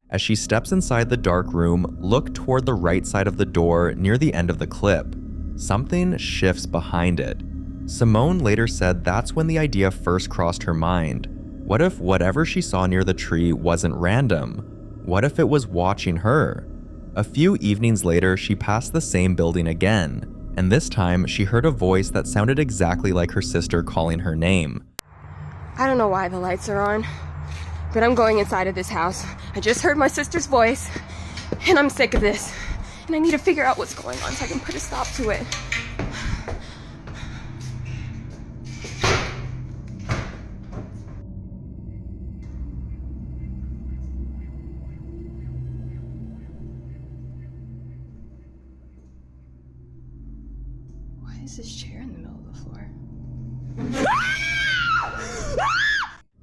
As she steps inside the dark room, look toward the right side of the door near the end of the clip. Something shifts behind it. Simone later said that's when the idea first crossed her mind. What if whatever she saw near the tree wasn't random? What if it was watching her? A few evenings later, she passed the same building again, and this time she heard a voice that sounded exactly like her sister calling her name. I don't know why the lights are on, but I'm going inside of this house. I just heard my sister's voice, and I'm sick of this. And I need to figure out what's going on so I can put a stop to it. Why is this chair in the middle of the floor?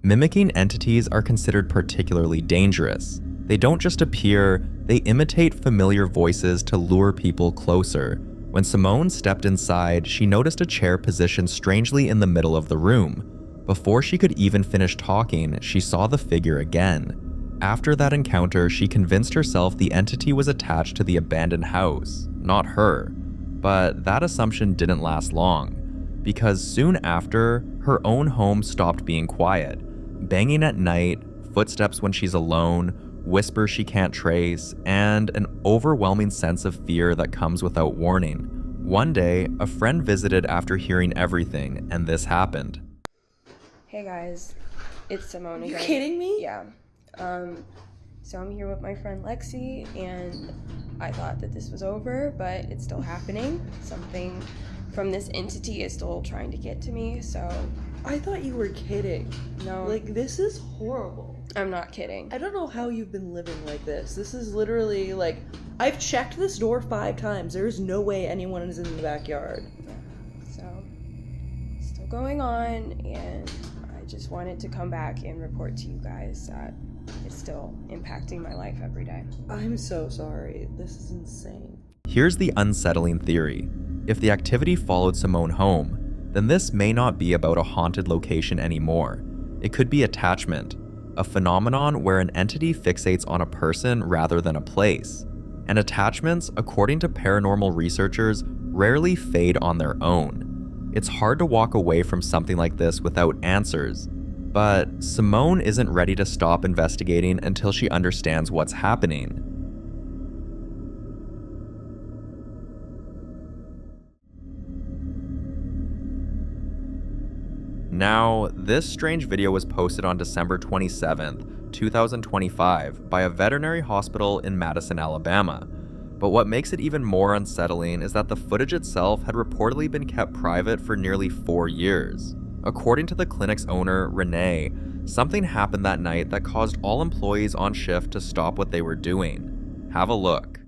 Mimicking entities are considered particularly dangerous. They don't just appear, they imitate familiar voices to lure people closer. When Simone stepped inside, she noticed a chair positioned strangely in the middle of the room. Before she could even finish talking, she saw the figure again. After that encounter, she convinced herself the entity was attached to the abandoned house, not her. But that assumption didn't last long, because soon after, her own home stopped being quiet. Banging at night, footsteps when she's alone, whispers she can't trace, and an overwhelming sense of fear that comes without warning. One day, a friend visited after hearing everything, and this happened. Hey guys, it's Simone again. You kidding me? Yeah. So I'm here with my friend Lexi, and I thought that this was over, but it's still happening. Something from this entity is still trying to get to me, so... I thought you were kidding. No. Like, this is horrible. I'm not kidding. I don't know how you've been living like this. This is literally, like, I've checked this door 5 times. There's no way anyone is in the backyard. Yeah. So, still going on, and I just wanted to come back and report to you guys that it's still impacting my life every day. I'm so sorry. This is insane. Here's the unsettling theory. If the activity followed Simone home, then this may not be about a haunted location anymore. It could be attachment, a phenomenon where an entity fixates on a person rather than a place. And attachments, according to paranormal researchers, rarely fade on their own. It's hard to walk away from something like this without answers, but Simone isn't ready to stop investigating until she understands what's happening. Now, this strange video was posted on December 27th, 2025 by a veterinary hospital in Madison, Alabama. But what makes it even more unsettling is that the footage itself had reportedly been kept private for nearly 4 years. According to the clinic's owner, Renee, something happened that night that caused all employees on shift to stop what they were doing. Have a look.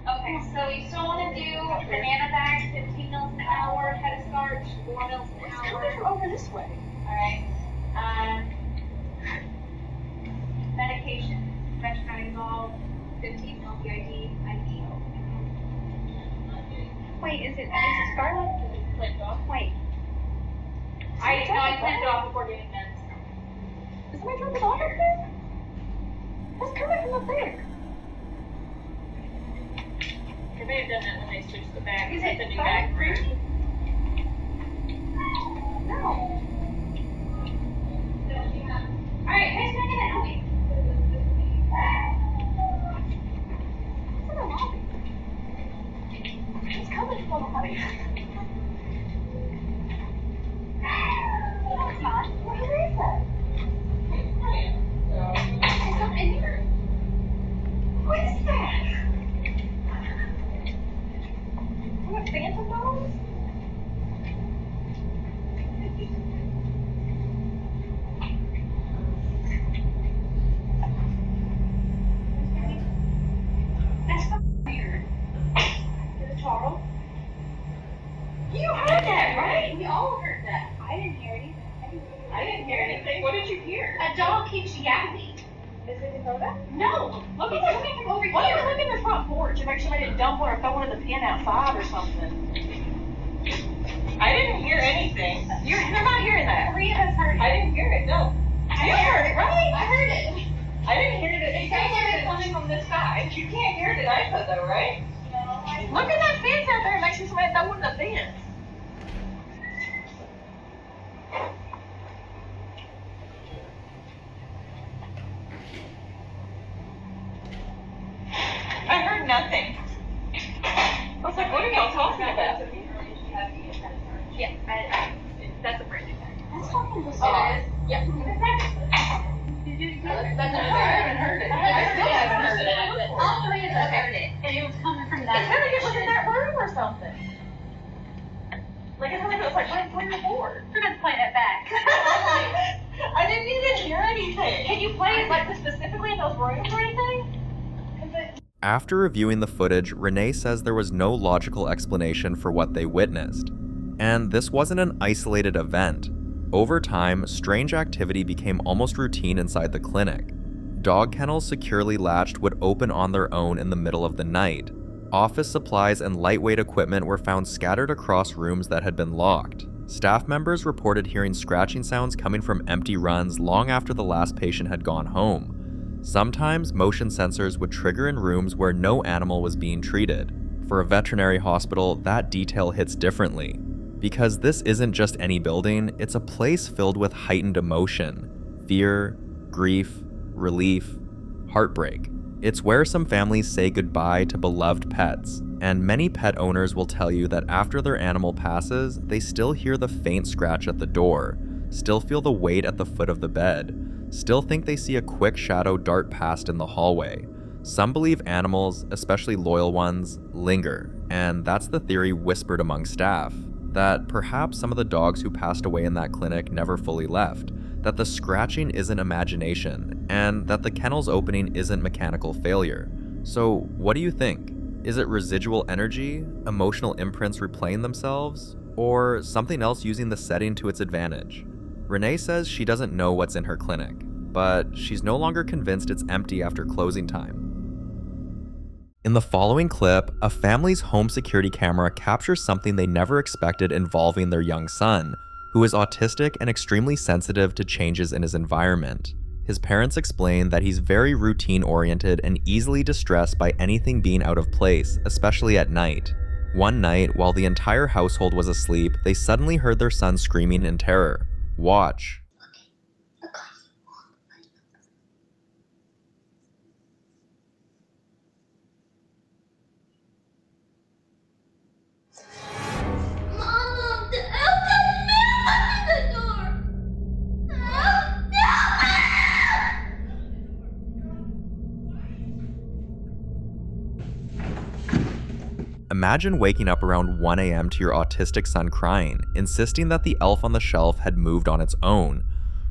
Okay, so you still want to do banana bag, 15 mils an hour, head of starch, 4 mils an hour. Over this way. Alright. Medication, metronidazole, 15 mil BID, IV. Wait, is it Scarlet? Clipped off? Wait. I clipped it off before getting meds. Is somebody dropping it off up there? That's coming from up there. They may have done that when they switched the bag. Is it the new bag? No. Alright, who's not gonna help me? It's in the lobby. It's coming from the lobby. No, it's not. Where is that? It's up in here. What is that? What, phantom dolls? That's so weird. Is it Charles? You heard that, right? We all heard that. I didn't hear anything. I didn't hear anything. What did you hear? A dog keeps yapping. Is it Dakota? No. Look at this thing over here. Why don't you look at the front porch and make sure they didn't dump one or throw one in the pen outside or something? I didn't hear anything. You're not hearing that. 3 of us heard it. I didn't hear it, no. You heard it, right? I heard it. I didn't hear it. You can't hear it coming from this side. You can't hear it at IPA though, right? No. Look at that fence out there and make sure somebody throw one in the fence. I heard nothing. I was like, what are y'all talking about? Yeah, that's a brand new bag. That's fucking bizarre. Yeah. Did you I haven't heard it. I still haven't heard it. All 3 of us heard it, and it was coming from that. It's gonna get within that room or something. Like it's like it was like right between the board. We're gonna play that back. I didn't even hear anything. Can you play it like specifically in those rooms or anything? After reviewing the footage, Renee says there was no logical explanation for what they witnessed. And this wasn't an isolated event. Over time, strange activity became almost routine inside the clinic. Dog kennels securely latched would open on their own in the middle of the night. Office supplies and lightweight equipment were found scattered across rooms that had been locked. Staff members reported hearing scratching sounds coming from empty runs long after the last patient had gone home. Sometimes motion sensors would trigger in rooms where no animal was being treated. For a veterinary hospital, that detail hits differently. Because this isn't just any building, it's a place filled with heightened emotion, fear, grief, relief, heartbreak. It's where some families say goodbye to beloved pets, and many pet owners will tell you that after their animal passes, they still hear the faint scratch at the door, still feel the weight at the foot of the bed, still think they see a quick shadow dart past in the hallway. Some believe animals, especially loyal ones, linger, and that's the theory whispered among staff, that perhaps some of the dogs who passed away in that clinic never fully left, that the scratching isn't imagination, and that the kennel's opening isn't mechanical failure. So what do you think? Is it residual energy, emotional imprints replaying themselves, or something else using the setting to its advantage? Renee says she doesn't know what's in her clinic, but she's no longer convinced it's empty after closing time. In the following clip, a family's home security camera captures something they never expected involving their young son, who is autistic and extremely sensitive to changes in his environment. His parents explain that he's very routine-oriented and easily distressed by anything being out of place, especially at night. One night, while the entire household was asleep, they suddenly heard their son screaming in terror. Watch. Imagine waking up around 1 a.m. to your autistic son crying, insisting that the elf on the shelf had moved on its own.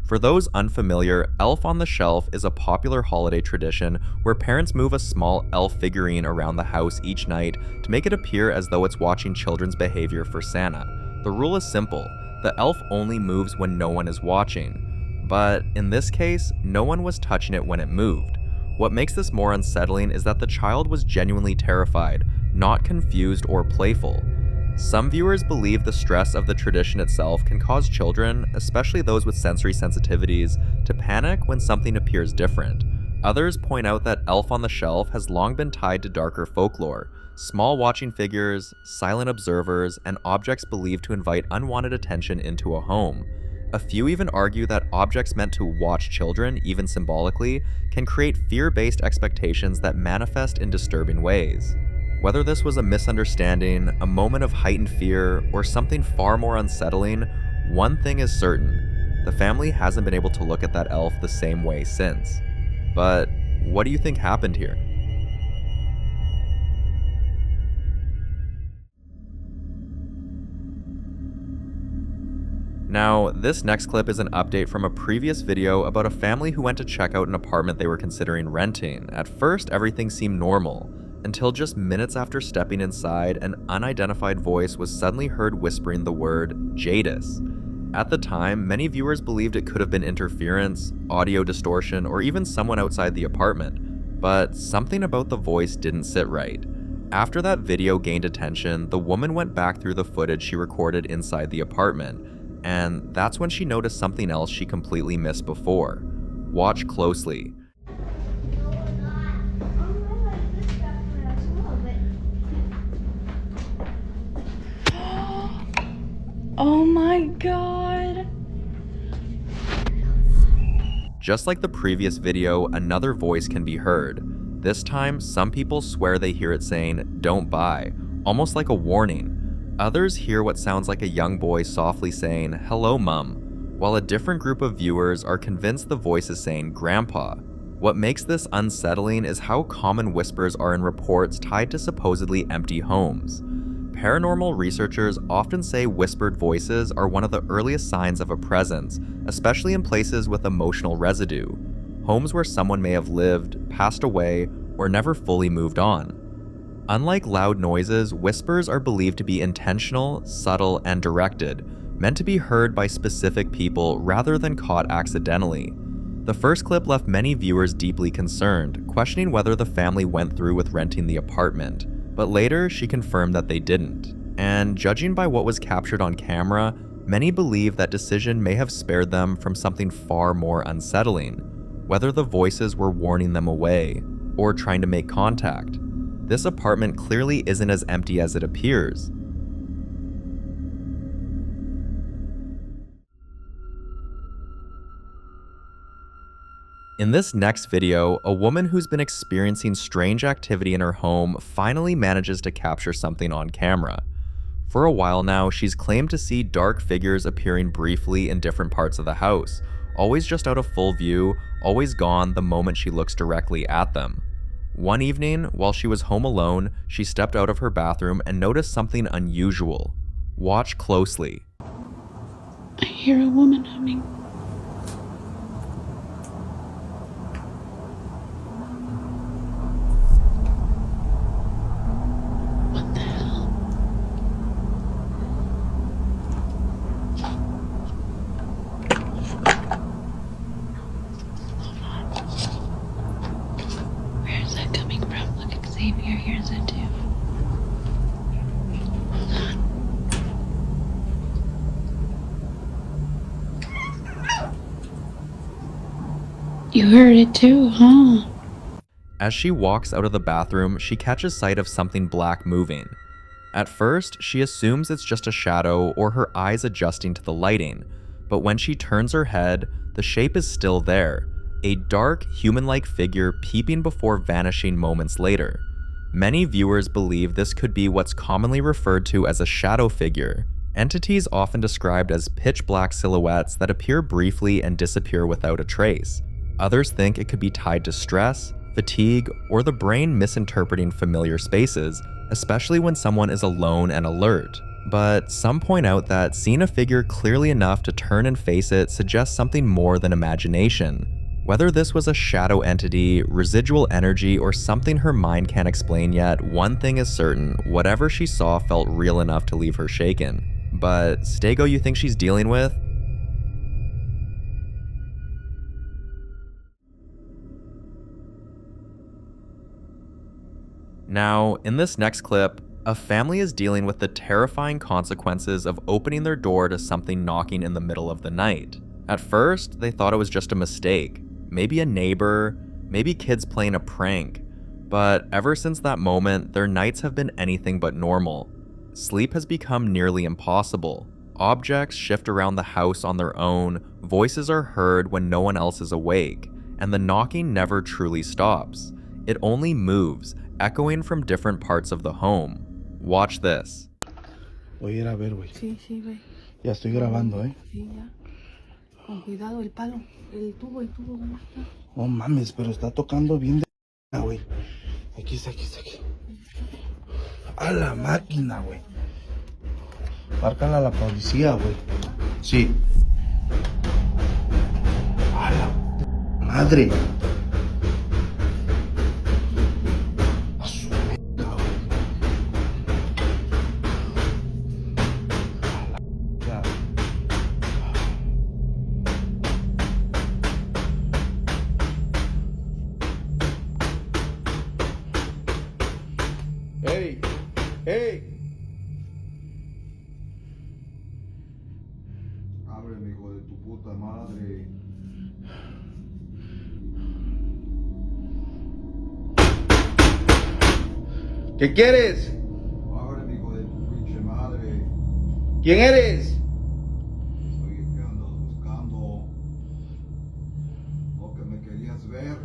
For those unfamiliar, Elf on the Shelf is a popular holiday tradition where parents move a small elf figurine around the house each night to make it appear as though it's watching children's behavior for Santa. The rule is simple: the elf only moves when no one is watching. But in this case, no one was touching it when it moved. What makes this more unsettling is that the child was genuinely terrified, not confused or playful. Some viewers believe the stress of the tradition itself can cause children, especially those with sensory sensitivities, to panic when something appears different. Others point out that Elf on the Shelf has long been tied to darker folklore: small watching figures, silent observers, and objects believed to invite unwanted attention into a home. A few even argue that objects meant to watch children, even symbolically, can create fear-based expectations that manifest in disturbing ways. Whether this was a misunderstanding, a moment of heightened fear, or something far more unsettling, one thing is certain: the family hasn't been able to look at that elf the same way since. But what do you think happened here? Now, this next clip is an update from a previous video about a family who went to check out an apartment they were considering renting. At first, everything seemed normal, until just minutes after stepping inside, an unidentified voice was suddenly heard whispering the word Jadis. At the time, many viewers believed it could have been interference, audio distortion, or even someone outside the apartment. But something about the voice didn't sit right. After that video gained attention, the woman went back through the footage she recorded inside the apartment, and that's when she noticed something else she completely missed before. Watch closely. Oh my god. Just like the previous video, another voice can be heard. This time, some people swear they hear it saying, "Don't buy," almost like a warning. Others hear what sounds like a young boy softly saying, "Hello, Mum," while a different group of viewers are convinced the voice is saying, "Grandpa." What makes this unsettling is how common whispers are in reports tied to supposedly empty homes. Paranormal researchers often say whispered voices are one of the earliest signs of a presence, especially in places with emotional residue, homes where someone may have lived, passed away, or never fully moved on. Unlike loud noises, whispers are believed to be intentional, subtle, and directed, meant to be heard by specific people rather than caught accidentally. The first clip left many viewers deeply concerned, questioning whether the family went through with renting the apartment. But later, she confirmed that they didn't. And judging by what was captured on camera, many believe that decision may have spared them from something far more unsettling, whether the voices were warning them away or trying to make contact. This apartment clearly isn't as empty as it appears. In this next video, a woman who's been experiencing strange activity in her home finally manages to capture something on camera. For a while now, she's claimed to see dark figures appearing briefly in different parts of the house, always just out of full view, always gone the moment she looks directly at them. One evening, while she was home alone, she stepped out of her bathroom and noticed something unusual. Watch closely. I hear a woman humming. Xavier hears it too. You heard it too, huh? As she walks out of the bathroom, she catches sight of something black moving. At first, she assumes it's just a shadow or her eyes adjusting to the lighting, but when she turns her head, the shape is still there, a dark, human-like figure peeping before vanishing moments later. Many viewers believe this could be what's commonly referred to as a shadow figure, entities often described as pitch-black silhouettes that appear briefly and disappear without a trace. Others think it could be tied to stress, fatigue, or the brain misinterpreting familiar spaces, especially when someone is alone and alert. But some point out that seeing a figure clearly enough to turn and face it suggests something more than imagination. Whether this was a shadow entity, residual energy, or something her mind can't explain yet, one thing is certain: whatever she saw felt real enough to leave her shaken. But Stego you think she's dealing with? Now, in this next clip, a family is dealing with the terrifying consequences of opening their door to something knocking in the middle of the night. At first, they thought it was just a mistake. Maybe a neighbor, maybe kids playing a prank. But ever since that moment, their nights have been anything but normal. Sleep has become nearly impossible. Objects shift around the house on their own, voices are heard when no one else is awake, and the knocking never truly stops. It only moves, echoing from different parts of the home. Watch this. Voy a ir a ver, güey. Sí, sí, ve. Ya estoy grabando, ¿eh? Sí, ya. Con cuidado, el palo, el tubo, ¿cómo está? No mames, pero está tocando bien de güey. Aquí está, aquí está, aquí. A la máquina, güey. Márcala a la policía, güey. Sí. A la madre. A su verga, güey. A la verga. ¡Hey! ¡Hey! Ábreme, hijo de tu puta madre. ¿Qué quieres? Ábreme, hijo de tu pinche madre. ¿Quién eres? Soy el que andas buscando. ¿O que me querías ver?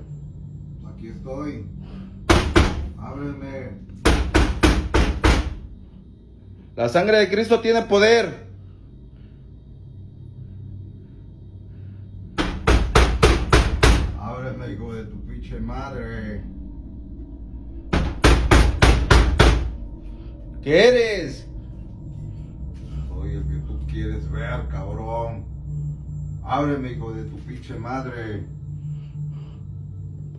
Aquí estoy. Ábreme. La sangre de Cristo tiene poder. Ábreme, hijo de tu pinche madre. ¿Qué eres? Soy el que tú quieres ver, cabrón. Ábreme, hijo de tu pinche madre.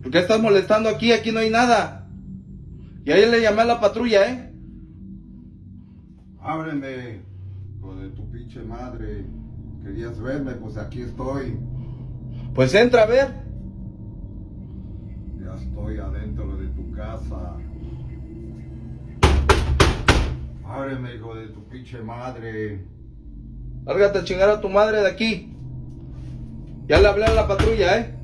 ¿Por qué estás molestando aquí? Aquí no hay nada. Y ahí le llamé a la patrulla, ¿eh? Ábreme, hijo de tu pinche madre. Querías verme, pues aquí estoy. Pues entra a ver. Ya estoy adentro de tu casa. Ábreme, hijo de tu pinche madre. Lárgate a chingar a tu madre de aquí. Ya le hablé a la patrulla, ¿eh?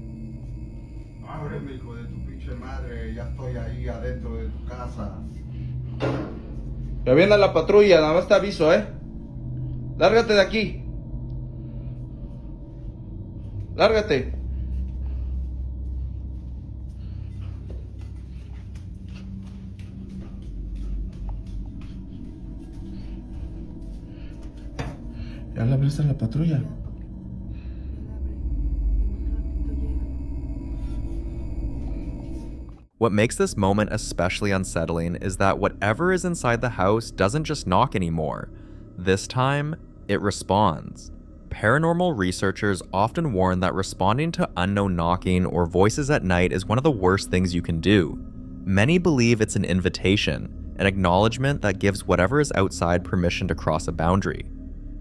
Ábreme, hijo de tu pinche madre. Ya estoy ahí adentro de tu casa. Ya viene la patrulla, nada más te aviso, ¿eh? Lárgate de aquí. Lárgate. Ya le hablaste a la patrulla. What makes this moment especially unsettling is that whatever is inside the house doesn't just knock anymore. This time, it responds. Paranormal researchers often warn that responding to unknown knocking or voices at night is one of the worst things you can do. Many believe it's an invitation, an acknowledgement that gives whatever is outside permission to cross a boundary.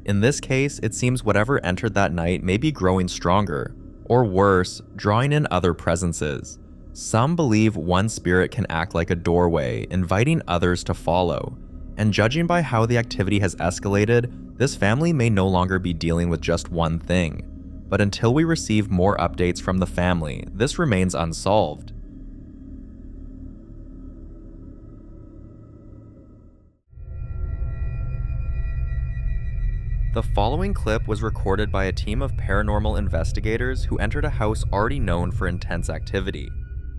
In this case, it seems whatever entered that night may be growing stronger, or worse, drawing in other presences. Some believe one spirit can act like a doorway, inviting others to follow. And judging by how the activity has escalated, this family may no longer be dealing with just one thing. But until we receive more updates from the family, this remains unsolved. The following clip was recorded by a team of paranormal investigators who entered a house already known for intense activity.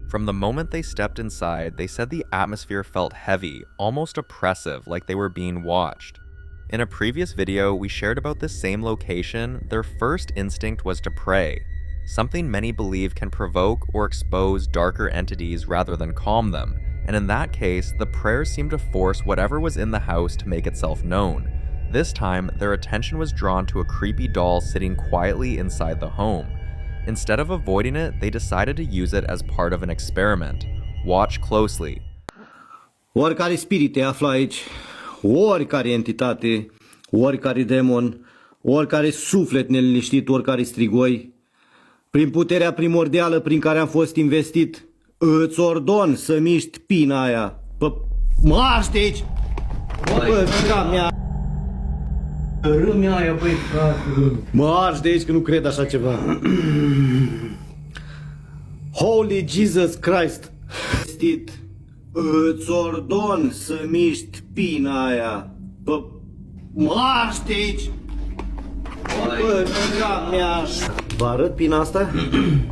From the moment they stepped inside, they said the atmosphere felt heavy, almost oppressive, like they were being watched. In a previous video we shared about this same location, their first instinct was to pray, something many believe can provoke or expose darker entities rather than calm them, and in that case, the prayers seemed to force whatever was in the house to make itself known, This time, their attention was drawn to a creepy doll sitting quietly inside the home. Instead of avoiding it, they decided to use it as part of an experiment. Watch closely. Oricare spirit te află aici, oricare entitate, oricare demon, oricare suflet neliniștit, oricare strigoi, prin puterea primordială prin care am fost investit, îți ordon să miști pina aia. Marș de aici! Bă, mea! Râmea aia, băi, frate! Marș de aici, că nu cred așa ceva. Holy Jesus Christ! Îți ordon să miști pina aia. Marș de aici! Bă, mea! Vă arăt pina asta?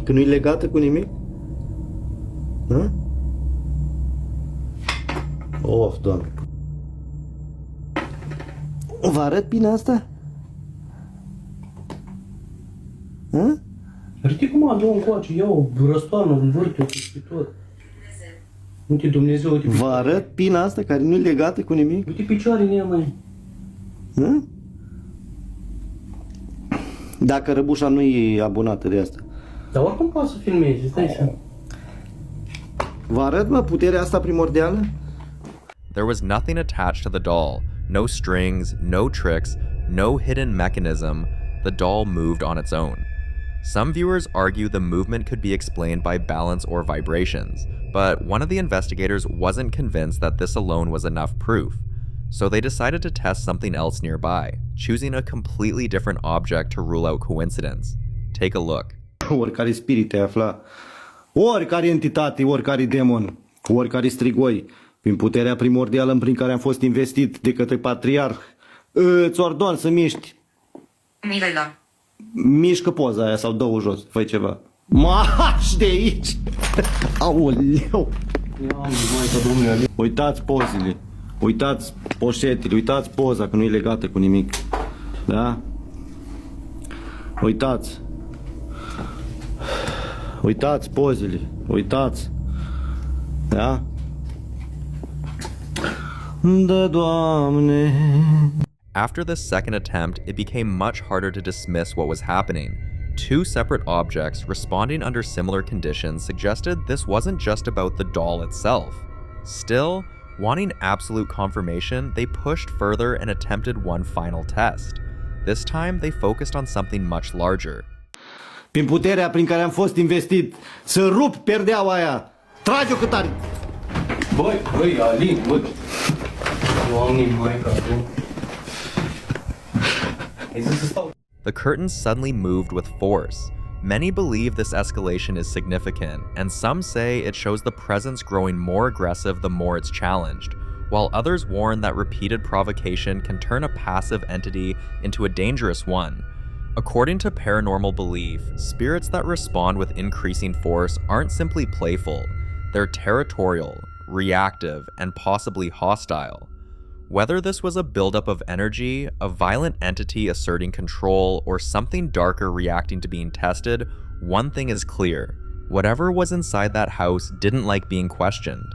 Că nu-i legată cu nimic? Hă? Of, Doamne! Vă arăt pina asta? Hă? Ridică mă, dă-o încoace, iau, răstoarnă, învârte și tot. Uite, Dumnezeu, uite. Vă arăt pina asta care nu-i legată cu nimic? Uite picioarele în ea, măi. Hă? Dacă răbușa nu e abonată de asta. Dar oricum poate să filmezi, stai seama. Vă arăt, mă, puterea asta primordială? There was nothing attached to the doll. No strings, no tricks, no hidden mechanism. The doll moved on its own. Some viewers argue the movement could be explained by balance or vibrations, but one of the investigators wasn't convinced that this alone was enough proof. So they decided to test something else nearby, choosing a completely different object to rule out coincidence. Take a look. Oricare spirit te afla, oricare entitate, oricare demon, oricare strigoi, prin puterea primordială prin care am fost investit de către patriarh, îți ordon să miști. Milela. Mișcă poza aia sau dă-o jos, fă ceva. Mași de aici! Aoleu! Uitați pozele, uitați poșetele, uitați poza că nu e legată cu nimic. Da? Uitați. Uitați pozele, uitați. Da? Da, Doamne. After the second attempt, it became much harder to dismiss what was happening. Two separate objects responding under similar conditions suggested this wasn't just about the doll itself. Still, wanting absolute confirmation, they pushed further and attempted one final test. This time, they focused on something much larger. Prin puterea prin care am fost investit, să rup perdeaua aia. Trage-o cât are. Băi, Alin, băi. Doamne, maica, The curtains suddenly moved with force. Many believe this escalation is significant, and some say it shows the presence growing more aggressive the more it's challenged, while others warn that repeated provocation can turn a passive entity into a dangerous one. According to paranormal belief, spirits that respond with increasing force aren't simply playful, they're territorial, reactive, and possibly hostile. Whether this was a buildup of energy, a violent entity asserting control, or something darker reacting to being tested, one thing is clear. Whatever was inside that house didn't like being questioned.